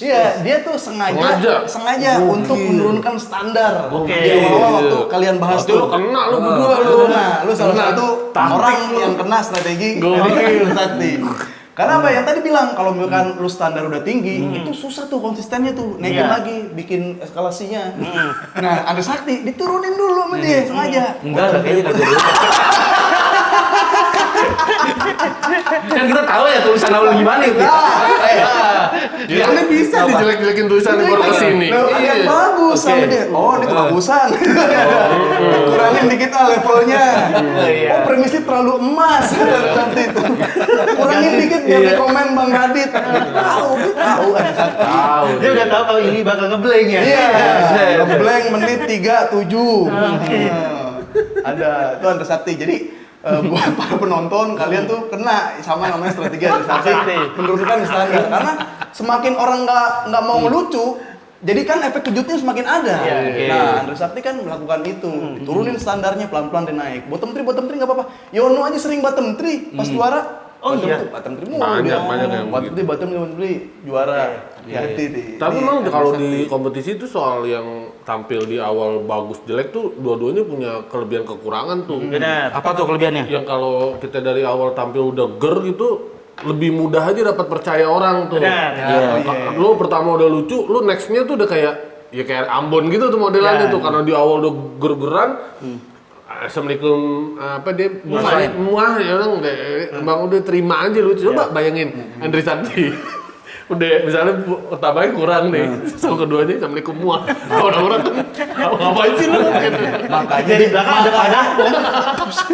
Iya, dia tuh sengaja untuk menurunkan standar. Di awal waktu kalian bahas tuh. Lu kena lu berdua lu. Nah, lu salah satu orang yang kena strategi Andri Sakti. Karena apa yang tadi bilang kalau misalkan lu standar udah tinggi, itu susah tuh konsistennya tuh naikin lagi, bikin eskalasinya. Nah, Andri Sakti diturunin dulu sama dia sengaja. Enggak, kayaknya enggak turun. Kan kita tahu ya tulisan awal gimana itu. Ya kan bisa dijelek-jelekin tulisan baru kesini. Yang bagus sama dia. Oh, ini kebagusan. Kurangin dikit levelnya. Oh, premisnya terlalu emas. Nanti itu. Kurangin dikit biar di komen Bang Radit. Tahu. Dia udah tahu kalau ini bakal ngeblank ya. Iya. Ngeblank menit 37. Ada itu Andri Sakti. Jadi buat para penonton kalian tuh kena sama namanya strategi Andri Sakti menurunkan standar karena semakin orang nggak mau ngelucu jadi kan efek kejutnya semakin ada. Nah Andri Sakti kan melakukan itu turunin standarnya pelan-pelan dan naik. Bottom 3 nggak apa-apa. Yono aja sering bottom 3 pas juara. Oh iya. Bottom 3 mulu banyak yang bottom 3 juara. Hati deh. Tapi memang kalau di kompetisi itu soal yang tampil di awal bagus jelek tuh dua-duanya punya kelebihan kekurangan tuh. Benar. Apa tuh kelebihannya? Yang kalau kita dari awal tampil udah ger gitu lebih mudah aja dapat percaya orang tuh. Benar. Lu pertama udah lucu, lu nextnya tuh udah kayak ya kayak Ambon gitu tuh modelannya tuh, karena di awal udah ger-geran. Assalamualaikum, apa dia muah ya orang bang udah terima aja lu. Coba bayangin Andri Sakti. Udah misalnya pertamanya kurang nih, sama keduanya Assalamualaikum muah. Orang-orang kan ngapain sih lu? Makanya Dari belakang ada padah.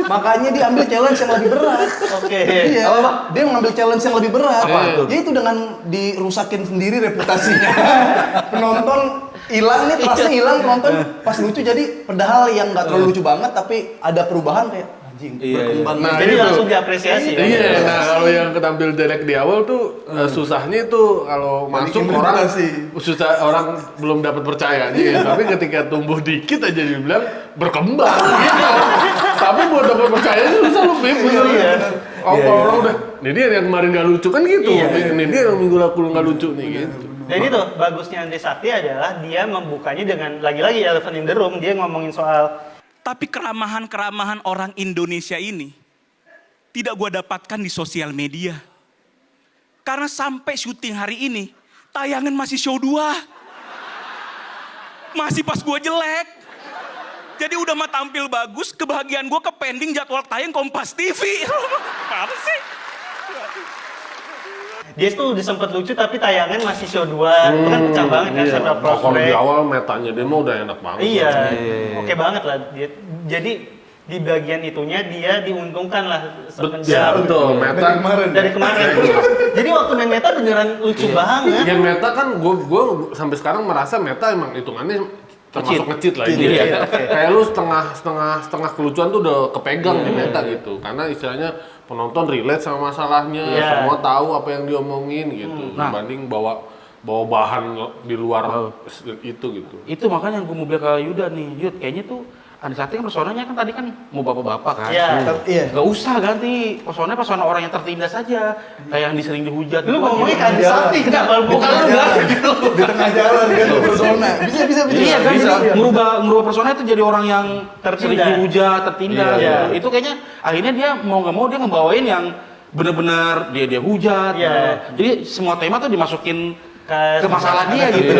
makanya dia ambil challenge yang lebih berat. Oke. Iya. Dia mengambil challenge yang lebih berat. Apa tuh? Yaitu dengan dirusakin sendiri reputasinya. Penonton hilang nih, trustnya hilang, penonton pas lucu jadi padahal yang nggak terlalu lucu banget tapi ada perubahan kayak anjing berkembang. Nah, Jadi itu. langsung diapresiasi. Iya, nah kalau yang ketampil direct di awal tuh susahnya itu kalau masuk orang susah, orang belum dapat percaya aja ya. Tapi ketika tumbuh dikit aja dibilang berkembang gitu. Tapi buat dapat percaya itu susah lu Bim. Orang udah, ini dia yang kemarin gak lucu kan gitu. Ini dia yang minggu lalu gak lucu nih gitu. Jadi tuh bagusnya Andri Sakti adalah dia membukanya dengan lagi-lagi elephant in the room, dia ngomongin soal Tapi keramahan-keramahan orang Indonesia ini tidak gue dapatkan di sosial media. Karena sampai syuting hari ini, tayangan masih show 2. Masih pas gue jelek. Jadi udah mah tampil bagus, kebahagiaan gue ke pending jadwal tayang Kompas TV. Apa sih? dia tuh udah sempet lucu tapi tayangan masih show 2. Itu kan pecah banget kan sama Nah, kalau di awal metanya dia mah udah enak banget. Iya. Oke banget lah dia. Jadi di bagian itunya dia diuntungkan lah semenjak betul, meta dari kemarin. Jadi waktu main meta beneran lucu banget. Yang meta kan gue sampai sekarang merasa meta emang hitungannya termasuk ngecit lah ini. Kayak lu setengah kelucuan tuh udah kepegang di meta gitu. Karena istilahnya penonton relate sama masalahnya, semua tahu apa yang diomongin gitu. Dibanding bawa bahan di luar itu gitu. Itu makanya yang gue mau bilang ke Yuda nih, Yud kayaknya tuh Andri Sakti kan personanya kan tadi kan mau bapak-bapak kan. Iya. Gak usah ganti personanya persona orang yang tertindas aja. Kayak yang sering dihujat. Lu ngomongnya ke Andri Sakti kenapa bukan lu bilang gitu. Di tengah jalan ganti persona. Bisa. Iya kan merubah persona itu jadi orang yang sering dihujat, tertindas. Itu kayaknya akhirnya dia mau nggak mau dia ngebawain yang bener-bener dia hujat. Jadi semua tema tuh dimasukin ke masalah dia gitu.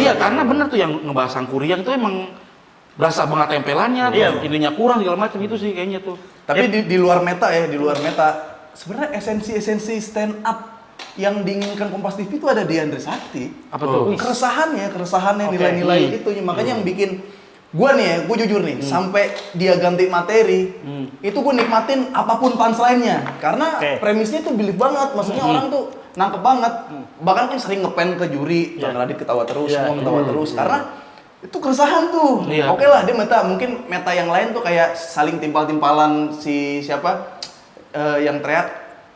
Iya karena bener tuh yang ngebahas Sangkuriang itu emang berasa banget tempelannya, ininya kurang segala macam itu sih kayaknya tuh. Tapi di luar meta sebenarnya esensi stand up yang diinginkan Kompas TV itu ada di Andri Sakti. Apa tuh? Keresahannya nilai-nilai itu makanya yang bikin gue jujur nih, sampai dia ganti materi, itu gue nikmatin apapun punchline-nya. Karena premisnya tuh belief banget, maksudnya orang tuh nangkep banget. Bahkan kan sering ngepen ke juri, Bang Radit ketawa terus, semua ketawa terus. Karena itu keresahan tuh. Oke lah, dia mungkin meta yang lain tuh kayak saling timpal-timpalan si siapa yang teriak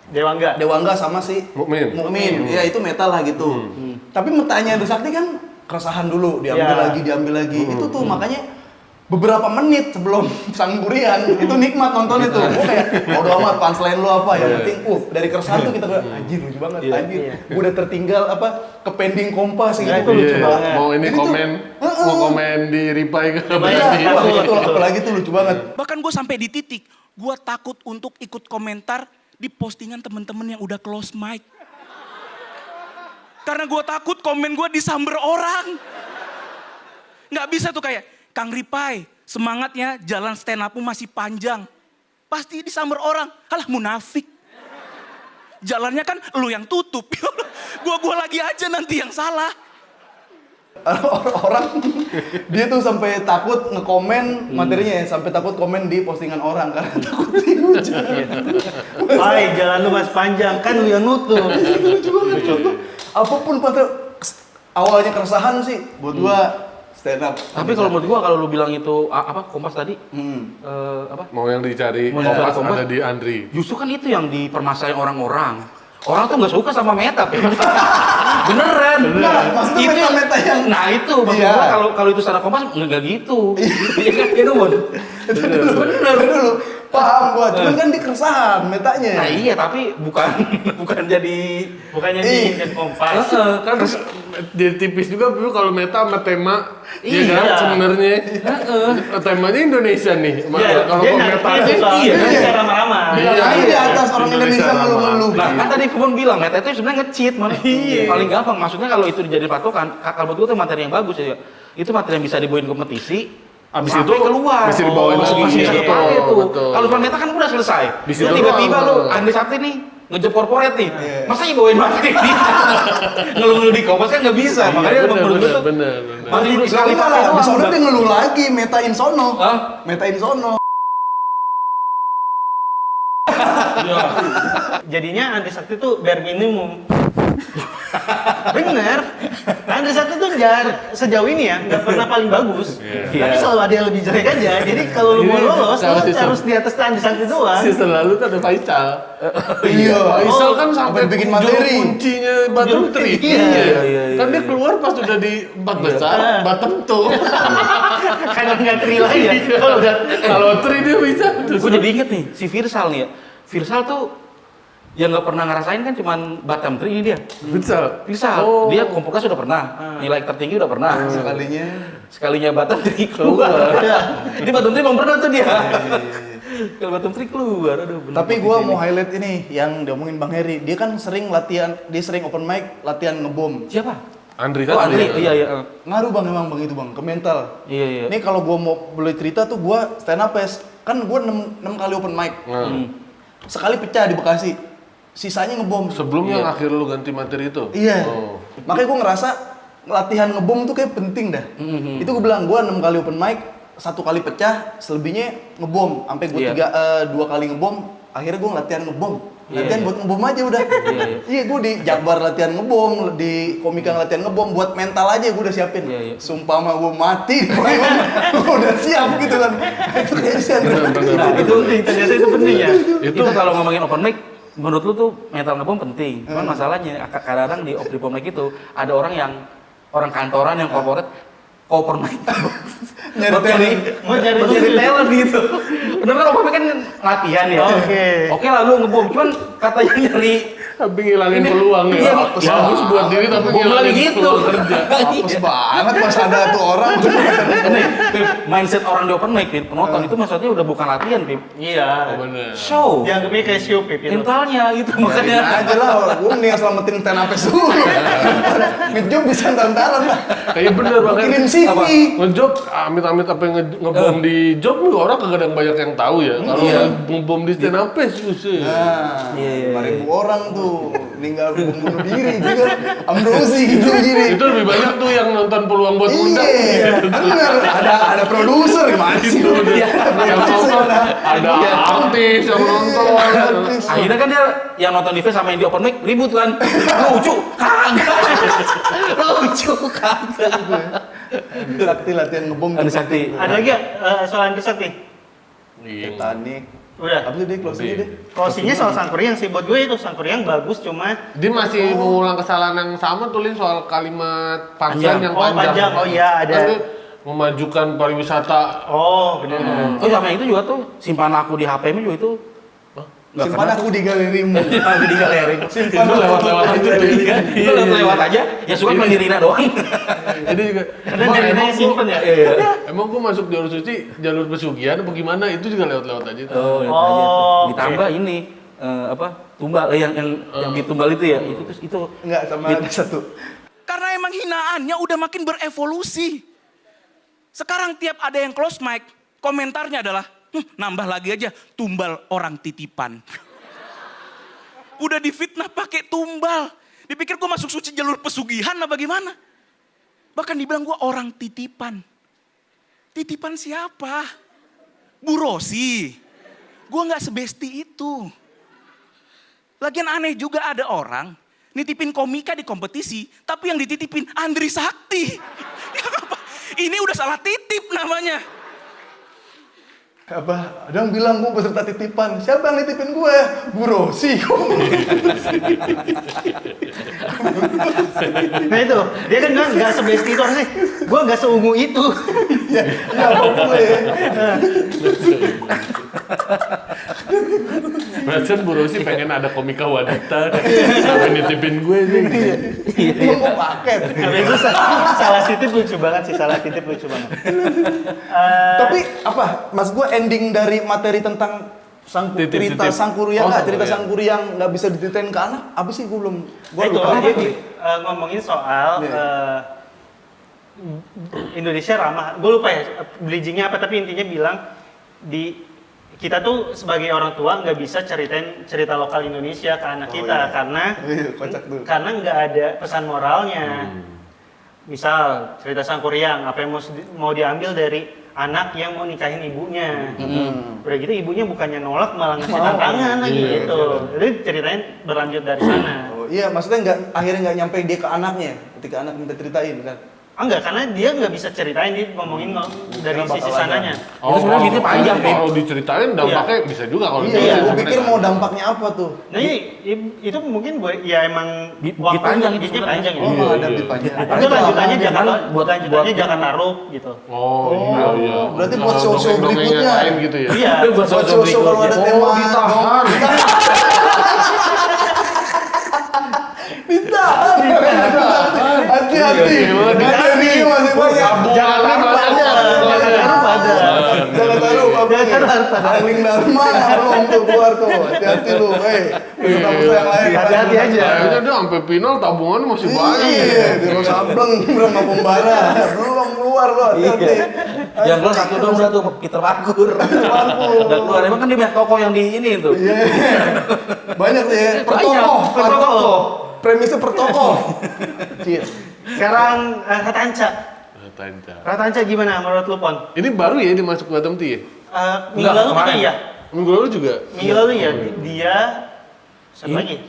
Dewangga sama si Mukmin. Ya itu meta lah gitu. Tapi metanya Andri Sakti kan keresahan dulu, diambil lagi. Itu tuh makanya beberapa menit sebelum Sangkuriang itu nikmat nonton itu. Gue kayak bodo amat punchline lu apa yang penting dari keresahan tuh kita kayak anjir lucu banget anjir. Gue udah tertinggal ke pending Kompas gitu tuh lucu banget. Mau ini komen di reply ke apalagi tuh lucu banget. Bahkan gue sampai di titik gue takut untuk ikut komentar di postingan temen-temen yang udah close mic. Karena gue takut komen gue disamber orang. Nggak bisa tuh kayak Kang Ripai, semangatnya jalan stand up-mu masih panjang. Pasti disamber orang. Halah munafik. Jalannya kan lu yang tutup. Gua lagi aja nanti yang salah. Orang dia tuh sampai takut ngekomen materinya sampai takut komen di postingan orang karena takut dihujat. Hai, jalan lu masih panjang kan lu yang nutup. Itu lucu banget. Apapun awalnya keresahan sih buat gua stand up. Tapi kalau menurut gua kalau lu bilang itu Kompas tadi mau yang dicari Kompas ada di Andri. Justru kan itu yang dipermasalahin orang-orang. Orang tuh nggak suka sama meta, beneran. Maksudnya meta yang itu maksud gua kalau itu stand up Kompas nggak gitu. Iya kan, itu Bon. Bener dulu. Paham gua, cuman kan dia keresahan metanya. Nah iya, tapi bukan jadi Bukannya di Kompas. Kan jadi tipis juga dulu kalau meta sama tema. Iya Iya. kan sebenarnya. Temanya Indonesia nih. Iya, Kalau dia meta ngerti itu iya, soalnya iya. cara ramah. Bilang aja di atas orang Indonesia ngeluh-ngeluh. Nah, kan tadi Kubon bilang meta itu sebenarnya nge-cheat, man. Paling gampang. Maksudnya kalau itu dijadiin patokan, kalau buat gue itu materi yang bagus ya. Itu materi yang bisa dibawain kompetisi. Abis sampai itu keluar. bisa dibawain lagi. Masih bisa kepake Betul, tuh. betul. Kalau cuma meta kan udah selesai. Bisa Terus doang. tiba-tiba lu Andri Sakti nih ngejob corporate nih. Masa dibawain materi dia? Ngeluh-ngeluh di Kompas kan nggak bisa. Makanya menurut gue tuh bener. masih sekali Enggak pakai lah, doang. bisa udah udah. dia ngeluh lagi, metain sono. Hah? Metain sono. Jadinya Andri Sakti tuh bare minimum. Bener. Andri Sakti tuh sejauh ini ya nggak pernah paling bagus. Tapi selalu ada yang lebih jelek aja. Jadi kalau lu mau Ini lolos, kalau lu sistem- harus di atas Andri Sakti doang. Season lalu tuh ada Faisal. Iya. Faisal kan sampai bikin juru materi. kuncinya bottom 3. Iya. Kan dia keluar pas udah di 4 besar, bottom 2. Karena nggak terima ya. Kalau udah Kalau 3 dia bisa. Gue jadi inget nih, si Virsal nih ya. Virsal tuh yang nggak pernah ngerasain kan cuman bottom 3 ini dia. Bisa. Virsal, dia komputer sudah pernah, nilai tertinggi udah pernah. Sekalinya bottom 3 keluar. Ini bottom 3 belum pernah tuh dia. Kalau bottom 3 keluar, aduh. bener. Tapi gua mau highlight ini yang diomongin Bang Heri. Dia kan sering latihan, dia sering open mic, latihan ngebom. Siapa? Andri Oh, kan. Andri, iya. Ngaruh Bang emang Bang itu Bang, ke mental. Iya. Ini kalau gua mau boleh cerita tuh gua stand up pes. Kan gua 6 kali open mic. Sekali pecah di Bekasi. Sisanya ngebom. Sebelum yang akhir lu ganti materi itu. Iya. Oh. Makanya gua ngerasa latihan ngebom tuh kayak penting dah. Itu gua bilang gua 6 kali open mic, 1 kali pecah, selebihnya ngebom. Sampai gua Iya. 2 kali ngebom, akhirnya gua latihan ngebom. Latihan Iya. buat ngebom aja udah. Iya, gua di Jakbar latihan ngebom, di Komika latihan ngebom, buat mental aja gua udah siapin. Iya. Sumpah mah gua mati, gua udah siap gitu kan. Itu kayak sih. Nah, itu penting, ternyata itu penting ya. Itu kalau ngomongin open mic, menurut lu tuh mental ngebom penting. Cuman masalahnya kadang-kadang di open mic itu ada orang kantoran yang corporate open mic nyari talent gitu. Bener kan open mic kan latihan ya. Oke lah lu ngebom, cuman katanya nyari Tapi ngilangin peluang ya. Iya, Bagus buat diri tapi Gua bilang ngilangin gitu. peluang kerja. Hapus banget pas ada tuh orang. Nih, mindset orang di open mic, Pip, penonton itu maksudnya udah bukan latihan, Pip. Iya. Bener. Show. Dianggapnya kayak show Pip itu. Mentalnya gitu Makanya makanya. aja lah, gue mendingan selamatin stand up dulu. Ngejob bisa ntar-ntaran lah. Iya bener banget. Kirim CV. Ngejob, amit-amit apa yang ngebom di job nih orang kagak ada yang banyak yang tahu ya. Kalau ngebom di stand up susah. Nah, Iya. 5.000 orang tuh meninggal bunuh diri juga. Ambrosi gitu gini. Itu lebih banyak tuh yang nonton peluang buat undang. Iya, bener. Ada produser gimana sih? Yang nonton ada artis yang nonton. Akhirnya kan dia yang nonton di face sama yang di open mic ribut kan. Lucu, kagak. Lucu, kagak. Sakti latihan ngebom. Ada Sakti. Ada lagi ya soal Andri Sakti? Titanic. Udah. Apa sih deh closing deh? Closingnya soal Sangkuriang sih, buat gue itu Sangkuriang bagus, cuma Dia masih mengulang kesalahan yang sama tulis soal kalimat punchline yang panjang. panjang. Oh iya, ada. Kan dia memajukan pariwisata. Oh, bener. Oh sama yang itu juga tuh simpan aku di HP-mu juga itu. Nggak Simpan kena. aku di galerimu. Aku di galeri. Simpan Itu lewat-lewat aja tuh. Itu lewat aja. Ya suka cuma di Rina doang. Jadi juga. Karena dari emang ini simpen ya. Emang gua masuk jalur suci, jalur pesugihan apa gimana? Itu juga lewat-lewat aja. Tuh. Oh, itu aja tuh. Ditambah ini apa? Tumbal yang ditumbal itu ya. Itu Enggak sama ada satu. Karena emang hinaannya udah makin berevolusi. Sekarang tiap ada yang close mic, komentarnya adalah, nambah lagi aja tumbal orang titipan. Udah difitnah pakai tumbal. Dipikir gue masuk suci jalur pesugihan apa gimana? Bahkan dibilang gue orang titipan. Titipan siapa? Bu Rosi. Gue gak sebesti itu. Lagian aneh juga ada orang nitipin komika di kompetisi, tapi yang dititipin Andri Sakti. Ini udah salah titip namanya. Apa? Ada yang bilang gue peserta titipan. Siapa yang nitipin gue? Bu Rosi. Nah itu, dia kan bilang nggak sebesti itu harusnya. Gue nggak seungu itu. Ya, apa boleh. Berarti Bu Rosi pengen ada komika wanita, sampai nitipin gue sih. Iya, mau paket. Tapi itu salah titip lucu banget sih, salah titip lucu banget. Tapi apa? Mas gue ending dari materi tentang cerita sang kuryang cerita sang kuryang nggak bisa diceritain ke anak, apa sih gue belum. Gue itu lupa. dia ngomongin soal Indonesia ramah. Gue lupa ya bridgingnya apa, tapi intinya bilang kita tuh sebagai orang tua nggak bisa ceritain cerita lokal Indonesia ke anak kita karena nggak ada pesan moralnya. Misal cerita sang kuryang, apa yang mau diambil dari anak yang mau nikahin ibunya. Udah gitu ibunya bukannya nolak malah ngasih tantangan lagi gitu. Jadi ceritanya berlanjut dari sana. Oh iya, maksudnya akhirnya nggak nyampe dia ke anaknya ketika anak minta ceritain kan? Enggak, karena dia nggak bisa ceritain, dia ngomongin dari sisi sananya. Oh, sebenarnya gitu panjang. Kalau diceritain dampaknya bisa juga kalau Iya, gue pikir mau dampaknya apa tuh? Nah itu mungkin ya emang panjang itu panjang ya. Oh, ada di panjang. Itu lanjutannya Jakarta Taruh gitu. Oh, iya. Berarti buat show-show berikutnya. Gitu ya. Iya, buat show-show kalau ada tema. Ditahan. Hati-hati. Hati-hati masih banyak. Jangan Angling Dharma belum tuh keluar tuh. Hati-hati lu. Yang lain. Hati-hati aja. Kayaknya dia sampai final tabungannya masih banyak. Iya, dia sableng belum ngapung bara. Belum keluar lu. Hati-hati. Yang keluar satu dong udah tuh Peter Parkour. Udah keluar. Emang kan dia banyak tokoh yang di ini tuh. Banyak tuh ya. Per tokoh. Premisnya per tokoh. Sekarang Ratanca gimana menurut lu, Pon? Ini baru ya dia masuk Batam Tea ya? Minggu lalu kita ya? Minggu lalu juga? Minggu lalu ya, dia siapa lagi?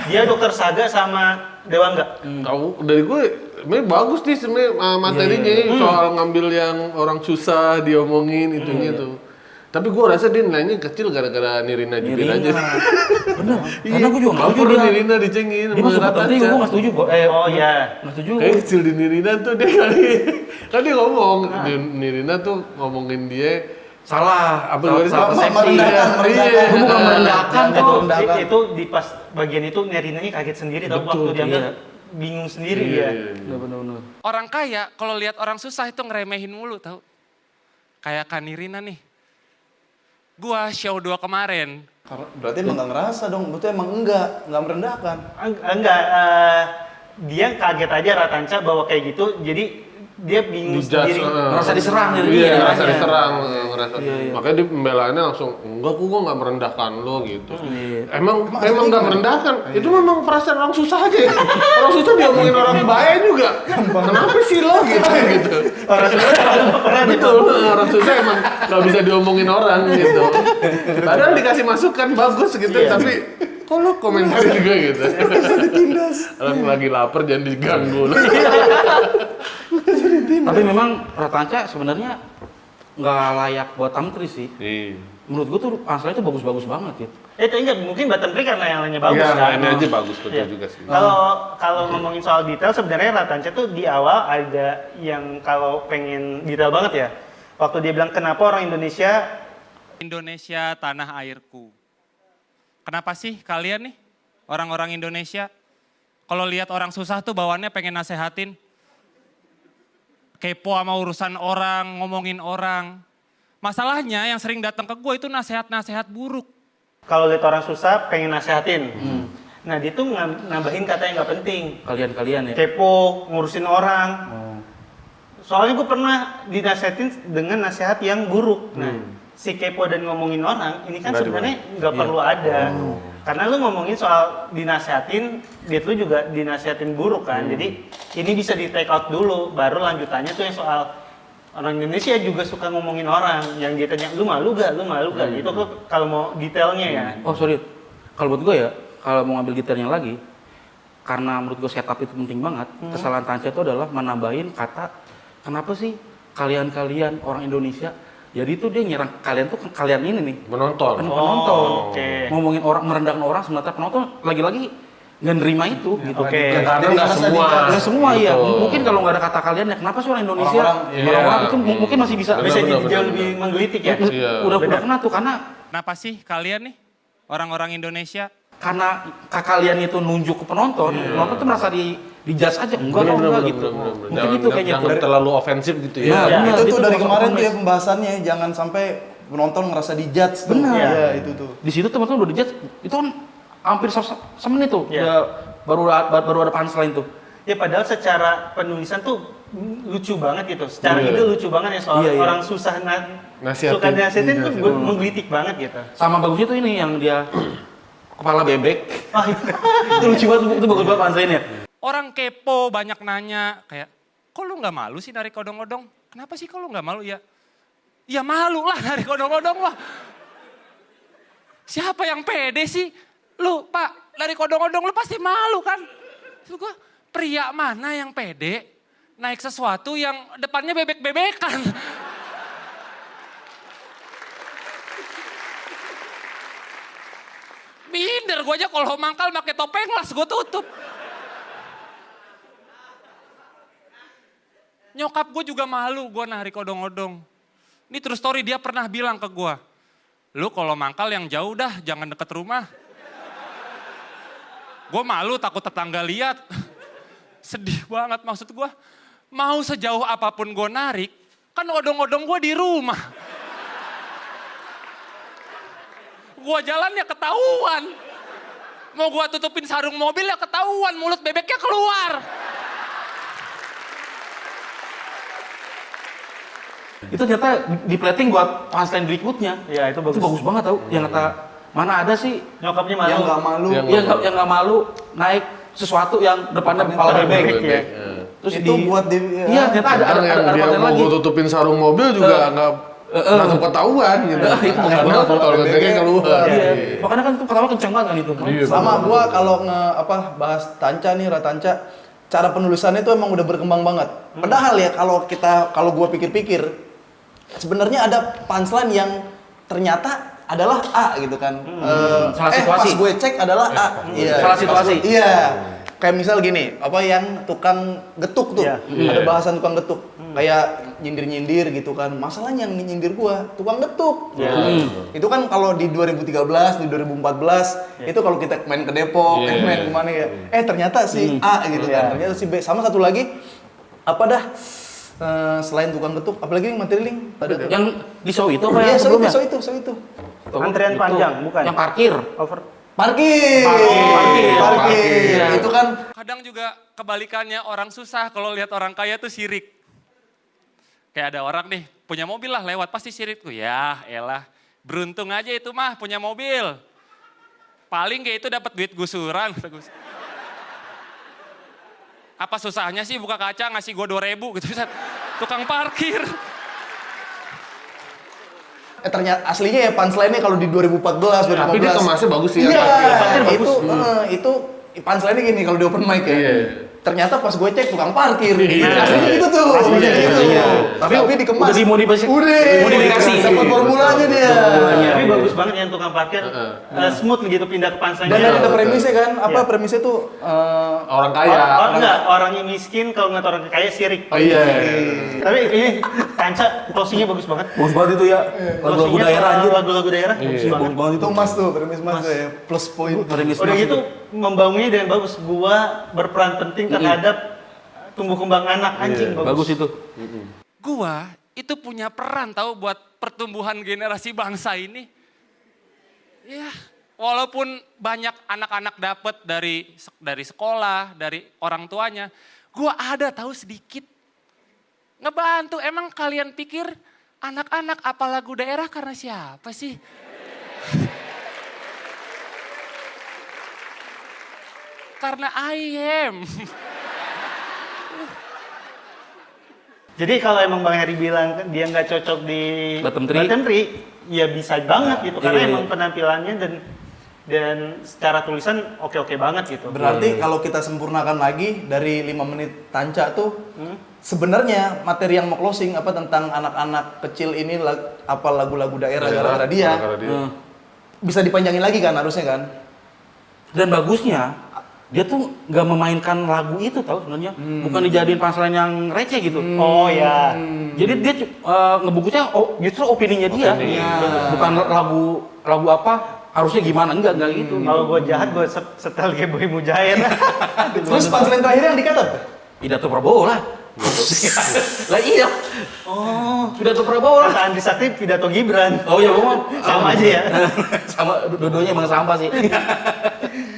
Dia Dokter Saga sama Dewangga. Tahu dari gue, sebenarnya bagus nih sebenarnya materinya soal ngambil yang orang susah diomongin itunya tuh. Tapi gue rasa dia nilainya kecil gara-gara Nirina Jubir aja. Bener. Karena gue juga nggak setuju dia. Nirina dicengin. Dia masuk Batam Tea, gue nggak setuju. Oh iya. Nggak setuju. Kayak kecil di Nirina tuh dia kali. Kan dia ngomong, Nirina tuh ngomongin dia salah. Salah persepsi. Bukan merendahkan kok. Itu di pas bagian itu Nirinanya kaget sendiri tau waktu dia bingung sendiri dia. Bener-bener. Orang kaya kalau lihat orang susah itu ngeremehin mulu tau. Kayak Kanirina nih. Gua show 2 kemarin. Berarti emang nggak ngerasa dong, berarti emang nggak merendahkan. Enggak, dia kaget aja Ratanca bahwa kayak gitu, jadi dia bingung sendiri. Merasa diserang jadi dia. Iya, merasa diserang. Makanya dia pembelaannya langsung, enggak gua nggak merendahkan lo gitu. Emang nggak merendahkan, itu memang perasaan orang susah aja ya. Orang susah diomongin orang baik juga. Kenapa sih lo gitu. Orang susah pernah betul, orang susah emang nggak bisa diomongin orang gitu. Padahal dikasih masukan bagus gitu, tapi kok lo komentar juga gitu. Orang lagi lapar jangan diganggu. Tapi memang Ratanca sebenarnya nggak layak buat Tamtri sih. Menurut gue tuh asalnya itu bagus-bagus banget gitu. Itu enggak, mungkin Batam Tree karena yang lainnya bagus. Iya, ini aja bagus betul juga sih. Kalau ngomongin soal detail sebenarnya Ratanca tuh di awal ada yang kalau pengen detail banget ya. Waktu dia bilang kenapa orang Indonesia tanah airku. Kenapa sih kalian nih orang-orang Indonesia kalau lihat orang susah tuh bawaannya pengen nasehatin? Kepo sama urusan orang, ngomongin orang. Masalahnya yang sering datang ke gue itu nasihat-nasihat buruk. Kalau lihat orang susah pengen nasehatin. Nah dia tuh nambahin kata yang nggak penting. Kalian ya? Kepo, ngurusin orang. Soalnya gue pernah dinasehatin dengan nasihat yang buruk. Nah si kepo dan ngomongin orang ini kan sebenarnya nggak perlu ada. Karena lu ngomongin soal dinasehatin, dia tuh juga dinasehatin buruk kan. Jadi ini bisa di take out dulu, baru lanjutannya tuh yang soal orang Indonesia juga suka ngomongin orang. Yang dia tanya, lu malu gak? Itu kalau mau detailnya ya. Oh sorry, kalau buat gue ya, kalau mau ngambil detailnya lagi, karena menurut gue setup itu penting banget, kesalahan Tanca itu adalah menambahin kata, kenapa sih kalian-kalian orang Indonesia, jadi itu dia nyerang kalian tuh kalian ini nih penonton. Ngomongin orang, merendahkan orang, sementara penonton lagi-lagi nggak nerima itu gitu. Karena nggak semua iya. Mungkin kalau nggak ada kata kalian ya kenapa sih orang Indonesia orang-orang itu mungkin masih bisa jauh lebih menggelitik ya. Udah kena tuh karena Kenapa sih kalian nih, orang-orang Indonesia? Karena kalian itu nunjuk ke penonton, penonton tuh merasa dijudge aja. Enggak gitu. Mungkin itu kayaknya tuh. terlalu ofensif gitu ya. Nah, itu tuh dari kemarin tuh ya pembahasannya, jangan sampai penonton ngerasa dijudge tuh. Benar. Ya, itu tuh. Di situ teman-teman udah dijudge, itu kan hampir semenit tuh. Ya, baru ada punchline tuh. Ya padahal secara penulisan tuh lucu banget gitu. Secara ide lucu banget ya soal orang susah suka nasihatin tuh menggelitik banget gitu. Sama bagusnya tuh ini yang dia kepala bebek. Itu lucu banget, itu bagus banget punchline-nya. Orang kepo banyak nanya kayak, kok lu nggak malu sih narik odong-odong? Kenapa sih kok lu nggak malu ya? Ya malu lah narik odong-odong lah. Siapa yang pede sih? Lu Pak, narik odong-odong lu pasti malu kan? Terus gua, pria mana yang pede naik sesuatu yang depannya bebek-bebekan? Minder gue aja kalau mangkal pakai topeng las gue tutup. Nyokap gue juga malu gue narik odong-odong. Ini true story, dia pernah bilang ke gue, lu kalau mangkal yang jauh dah, jangan deket rumah. Gue malu takut tetangga lihat. Sedih banget maksud gue. Mau sejauh apapun gue narik, kan odong-odong gue di rumah. Gue jalan ya ketahuan. Mau gue tutupin sarung mobil ya ketahuan, mulut bebeknya keluar. Itu ternyata di plating buat punchline berikutnya. Iya, itu bagus. Itu bagus banget tau. Yang kata, mana ada sih nyokapnya malu. Yang nggak malu. yang nggak malu naik sesuatu yang depannya kepala bebek. Ya. Terus itu buat iya ternyata ada dia konten mau lagi. tutupin sarung mobil juga nggak langsung ketahuan gitu. Itu Karena kalau bebeknya keluar. Iya. Makanya kan itu pertama kenceng banget kan itu. Sama gua kalau bahas Tanca nih, Ratanca, cara penulisannya itu emang udah berkembang banget. Padahal ya kalau gua pikir-pikir, sebenarnya ada punchline yang ternyata adalah A gitu kan. Salah situasi. Pas gue cek adalah A. Iya. Salah situasi. Iya. Kayak misal gini, apa yang tukang getuk tuh. Ada bahasan tukang getuk. Kayak nyindir-nyindir gitu kan. Masalahnya yang nyindir gua tukang getuk. Itu kan kalau di 2013, di 2014, itu kalau kita main ke Depok, main kemana ya. Ternyata si A gitu kan. Ternyata si B. Sama satu lagi, apa dah? Selain tukang getuk, apalagi yang materi link? Yang di show itu apa Iya, yang sebelumnya? show itu. Antrian panjang, bukan? Yang parkir. Parkir. Itu kan Kadang juga kebalikannya, orang susah kalau lihat orang kaya tuh sirik. Kayak ada orang nih punya mobil lah lewat pasti sirik tuh. Ya elah, beruntung aja itu mah punya mobil. Paling kayak itu dapat duit gusuran. Apa susahnya sih buka kaca ngasih gue 2.000 gitu. Tukang parkir. ternyata aslinya ya punchline-nya kalau di 2014, 2015. Tapi dia kemasnya bagus sih. Iya, ya, itu punchline-nya gini kalau di open mic ya. Iya. Ternyata pas gue cek tukang parkir. Iya. Aslinya gitu tuh. Aslinya gitu. iya. Tapi dikemas. Udah dimodifikasi. Modifikasi. Dapat formulanya dia. Tapi bagus banget yang tukang parkir. Smooth gitu pindah ke punchline. Dan ada premisnya kan, apa premisnya tuh orang kaya. Enggak, orang yang miskin kalau ngeliat orang kaya sirik. Oh iya. Tapi ini Tanca closingnya bagus banget. Bagus banget itu ya. Lagu-lagu Closingnya daerah soal anjir. lagu-lagu daerah bagus banget. itu mas tuh, premis mas tuh ya, plus point. Udah gitu membangunnya dengan bagus. Gua berperan penting terhadap tumbuh kembang anak anjing Bagus itu. Gua itu punya peran tahu buat pertumbuhan generasi bangsa ini. Ya, walaupun banyak anak-anak dapat dari sekolah, dari orang tuanya, gua ada tahu sedikit. Ngebantu. Emang kalian pikir anak-anak apa lagu daerah karena siapa sih? Karena I am. Jadi kalau emang Bang Heri bilang dia nggak cocok di Bottom Tree, ya bisa banget gitu karena Iya. emang penampilannya dan secara tulisan oke banget gitu. Berarti kalau kita sempurnakan lagi dari 5 menit Tanca tuh sebenarnya materi yang mau closing apa tentang anak-anak kecil ini apa lagu-lagu daerah gara-gara dia. Bisa dipanjangin lagi kan harusnya kan? Dan bagusnya dia tuh nggak memainkan lagu itu tahu sebenarnya, bukan dijadiin punchline yang receh gitu. Oh ya. Jadi dia ngebungkusnya justru opininya dia, bukan lagu apa harusnya gimana, enggak gitu. Kalau gue jahat gue setel kayak Boy Mujair. Terus punchline terakhir yang dikata apa? Pidato Prabowo lah. Lah iya. Oh, pidato Prabowo lah. Kata Andri Sakti pidato Gibran. Oh iya, Bang. Sama aja ya. Sama dua-duanya emang sampah sih.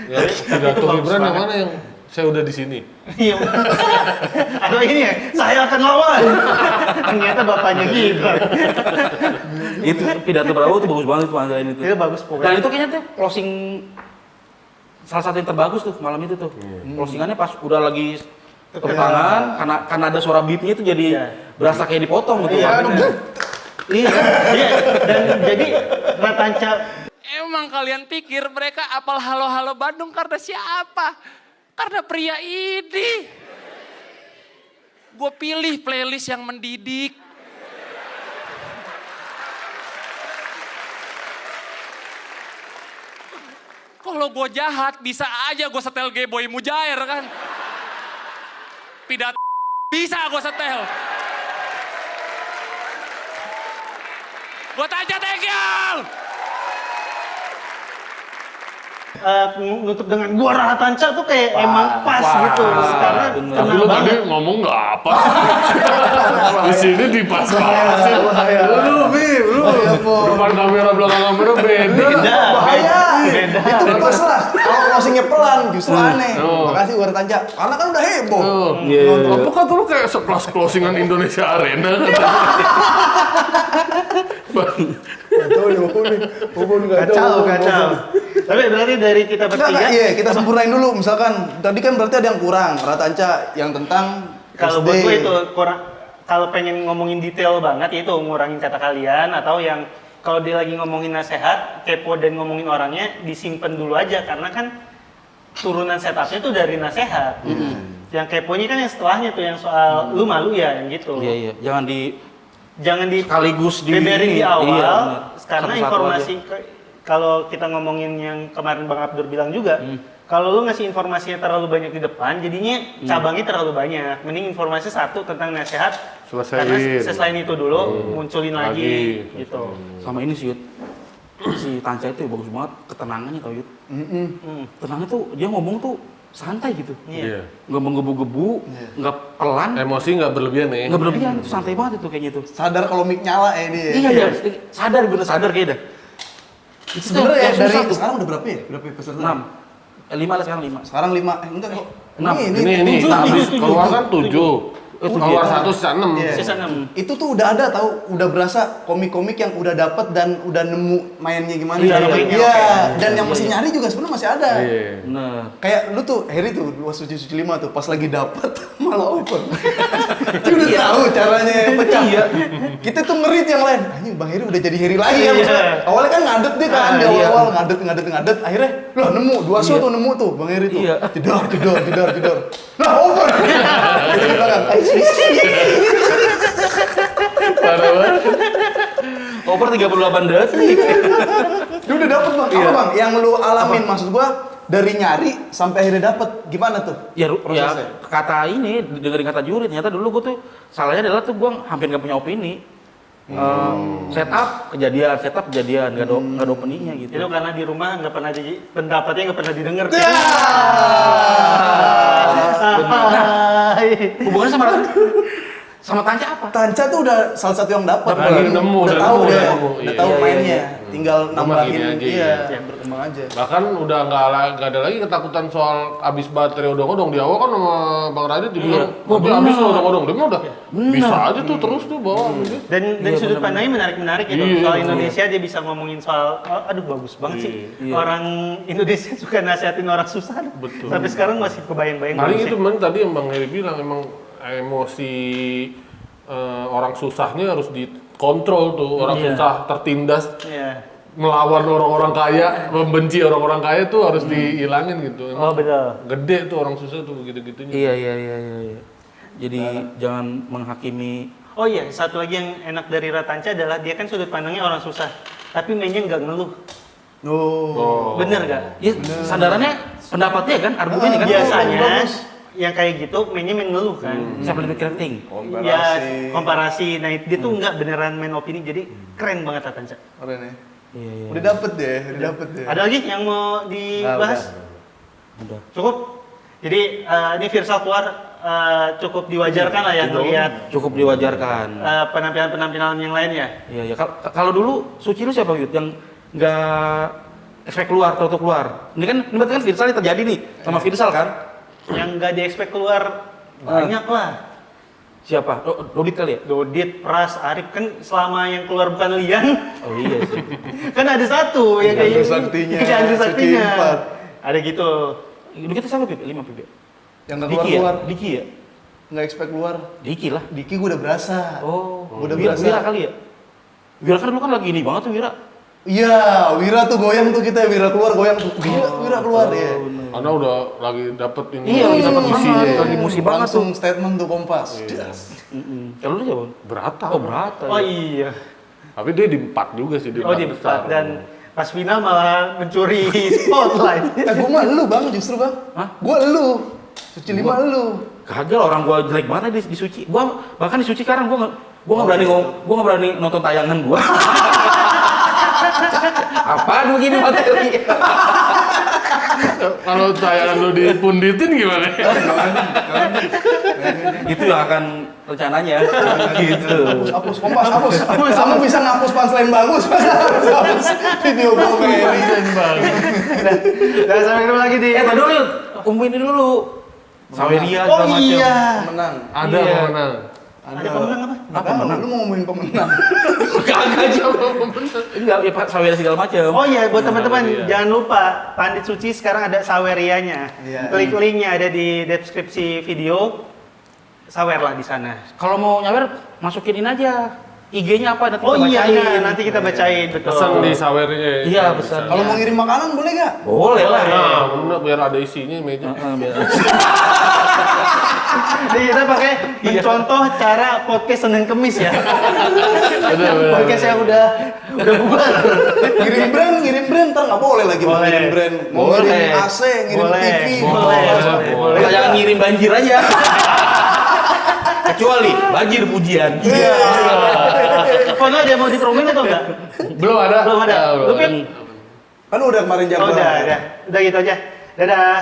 Ya, pidato Gibran yang mana yang saya udah di sini? Iya. Atau ini ya, saya akan lawan. Ternyata bapaknya Gibran. Itu pidato Prabowo tuh bagus banget tuh Andain itu. Itu bagus pokoknya. Dan itu kayaknya tuh closing salah satu yang terbagus tuh malam itu tuh. Closingannya pas udah lagi tepuk tangan, karena ada suara beatnya itu jadi berasa kayak dipotong gitu. Iya. Dan jadi Ratanca. Emang kalian pikir mereka apal halo-halo Bandung karena siapa? Karena pria ini. Gue pilih playlist yang mendidik. Kalau gue jahat bisa aja gue setel Boy Mujair kan. Pidato bisa gue setel. Gue tanya Tegel. Nutup dengan gua Ratanca tuh kayak emang pas gitu. Karena Tapi lu tadi ngomong nggak apa. Di sini dipas-pasin. Lu depan kamera belakang kamera beda. Bahaya. Itu pas lah. Kalau closingnya pelan justru aneh. Makasih gua Ratanca. Karena kan udah heboh. Apa kata lu kayak sekelas closingan Indonesia Arena? Kacau. Tapi berarti dari kita bertiga. Iya, kita sempurnain dulu. Misalkan tadi kan berarti ada yang kurang. Ratanca yang tentang Kalau SD. buat gue itu kurang. Kalau pengen ngomongin detail banget itu ngurangin kata kalian, atau yang kalau dia lagi ngomongin nasihat, kepo dan ngomongin orangnya disimpan dulu aja karena kan turunan setupnya itu dari nasihat. Yang keponya kan yang setelahnya tuh yang soal lu malu ya yang gitu. Iya. Jangan di sekaligus beberin di awal karena informasi kalau kita ngomongin yang kemarin Bang Abdur bilang juga, kalau lu ngasih informasinya terlalu banyak di depan, jadinya cabangnya terlalu banyak. Mending informasi satu tentang nasihat, karena selain itu dulu munculin lagi gitu. Sama ini sih Yud, si Tanca itu bagus banget ketenangannya tau Yud. Tenangnya tuh dia ngomong tuh santai gitu. Iya. Nggak menggebu-gebu, nggak pelan. Emosi nggak berlebihan ya? Nggak berlebihan, itu santai banget itu kayaknya tuh. Sadar kalau mic nyala dia. Iya, bener sadar kayaknya dah. Sebenarnya dari sekarang udah berapa ya? Berapa peserta? 6. 5 lah sekarang 5. Sekarang 5. Enggak kok. 6. Ini habis keluar kan 7. Keluar 1 sisa 6. Sisa 6. Itu tuh udah ada tahu, udah berasa komik-komik yang udah dapet dan udah nemu mainnya gimana. Iya. Dan yang masih nyari juga sebenarnya masih ada. Nah, kayak lu tuh Harry tuh 275 tuh pas lagi dapet malah open. Dia udah tahu caranya pecah. Kita tuh ngerit yang lain. Anjing Bang Harry udah jadi Harry lagi ya. Awalnya kan ngadet dia kan di awal ngadet. Akhirnya loh nemu 2 show tuh nemu tuh Bang Harry tuh. Jedor. Nah open. Parah banget. over 38 detik. Dia udah dapet Bang. Apa Bang yang lu alamin? Maksud gua dari nyari sampai akhirnya dapet gimana tuh? Ya kata ini dengerin kata juri ternyata dulu gue tuh salahnya adalah tuh gue hampir nggak punya opini. Setup kejadian nggak ada openingnya gitu. Itu karena di rumah nggak pernah pendapatnya nggak pernah didengar. Hubungannya sama Tanca apa? Tanca tuh udah salah satu yang dapat. Udah tahu dia. nemu. Udah tahu mainnya. Tinggal nambahin aja. Yang berkembang aja. Bahkan udah nggak ada lagi ketakutan soal abis baterai odong-odong. Di awal kan sama Bang Radit dibilang, abis odong-odong. Dia udah bisa aja tuh terus tuh bawa. Dan sudut pandangnya menarik gitu. Soal Indonesia dia bisa ngomongin soal, aduh bagus banget sih. Orang Indonesia suka nasihatin orang susah. Betul. Sampai sekarang masih kebayang-bayang. Paling itu memang tadi yang Bang Heri bilang, emang emosi orang susahnya harus dikontrol tuh. Orang susah tertindas. Melawan orang-orang kaya, membenci orang-orang kaya tuh harus dihilangin gitu. Oh betul. Gede tuh orang susah tuh begitu-gitunya. Iya. Jadi jangan menghakimi. Oh iya, satu lagi yang enak dari Ratanca adalah dia kan sudut pandangnya orang susah, tapi mainnya nggak ngeluh. Oh. Bener gak? Ya, sandarannya pendapatnya kan, argumennya kan. Biasanya yang kayak gitu mainnya main ngeluh kan. Supplementary crafting. Ya, komparasi. Nah, dia tuh nggak beneran main opini, jadi keren banget Atansa. Keren ya. Iya. Udah dapet deh, udah dapet deh. Ada lagi yang mau dibahas? Udah. Cukup? Jadi ini Virsal keluar cukup diwajarkan lah ya ngelihat Cukup diwajarkan. penampilan-penampilan yang lain ya. Iya, ya. Kalau dulu Suci lu siapa Yud? Yang nggak expect keluar, tau keluar. Ini berarti kan Virsal terjadi nih sama Virsal kan? Yang nggak di-expect keluar banyak lah. Siapa? Dodit kali ya? Dodit, Pras, Arif kan selama yang keluar bukan Lian. Oh iya sih. Kan ada satu yang kayak Andrew Saktinya, Andrew Suci Saktinya. 4. Ada gitu. Dulu kita sama Pip, 5 Pip ya? Yang nggak Diki keluar. ya? Diki ya? Nggak expect keluar. Diki lah. Diki gue udah berasa. Oh, Udah Wira, berasa. Wira kali ya? Wira kan dulu kan lagi ini banget tuh Wira. Iya, Wira tuh goyang tuh kita, Wira keluar goyang tuh. Wira keluar ya. Karena udah lagi dapet ini. Iya, lagi dapet isinya. banget, lagi musim banget tuh. Langsung statement tuh Kompas. Kalau lu siapa? Berata. Oh, Berata. Oh iya. Tapi dia di 4 juga sih, di Oh di besar. 4 dan pas final malah mencuri spotlight. Gue mah elu bang, justru bang. Hah? Gue elu. Suci 5 elu. Kagak, orang gua jelek banget di Suci. Gua bahkan di Suci sekarang gua nggak berani nonton tayangan gua. Apaan begini materi? Kalau tayangan lu dipunditin gimana? Itu yang akan rencananya. Gitu. Hapus Kompas, hapus. Kamu bisa ngapus punchline bagus, hapus video komedi. Dan sampai ketemu lagi di. Tadi dulu, umumin dulu. Saweria Oh segala macam. iya. Menang. Ada Iya. pemenang. Ada pemenang apa? Apa pemenang? Lu mau ngomongin pemenang? Kagak aja. Enggak, ya Pak Saweria segala macam. Oh iya, buat teman-teman Saweria. jangan lupa Pandit Suci sekarang ada Sawerianya. Iya. Klik linknya ada di deskripsi video. Sawer lah di sana. Kalau mau nyawer, masukin ini aja. IG-nya apa? Nanti Oh kita iya, bacain. nanti kita bacain betul. Pesan di sawernya. Iya, pesan. Kalau mau ngirim makanan boleh gak? Boleh lah. Nah, bener, biar ada isinya meja. Jadi kita pakai mencontoh cara podcast Senin Kemis ya. Bener. Podcast yang udah bubar. Ngirim brand, ntar nggak boleh lagi mau Boleh. ngirim brand. Mau Boleh. ngirim AC, ngirim Boleh. TV. Boleh. Kalau jangan ngirim banjir aja. Kecuali banjir pujian. Iya. Kok nggak ada yang mau dipromoin atau enggak? Belum ada. Belum ada. Ya, Lu Pip? Kan udah kemarin jam Oh, udah gitu aja. Dadah.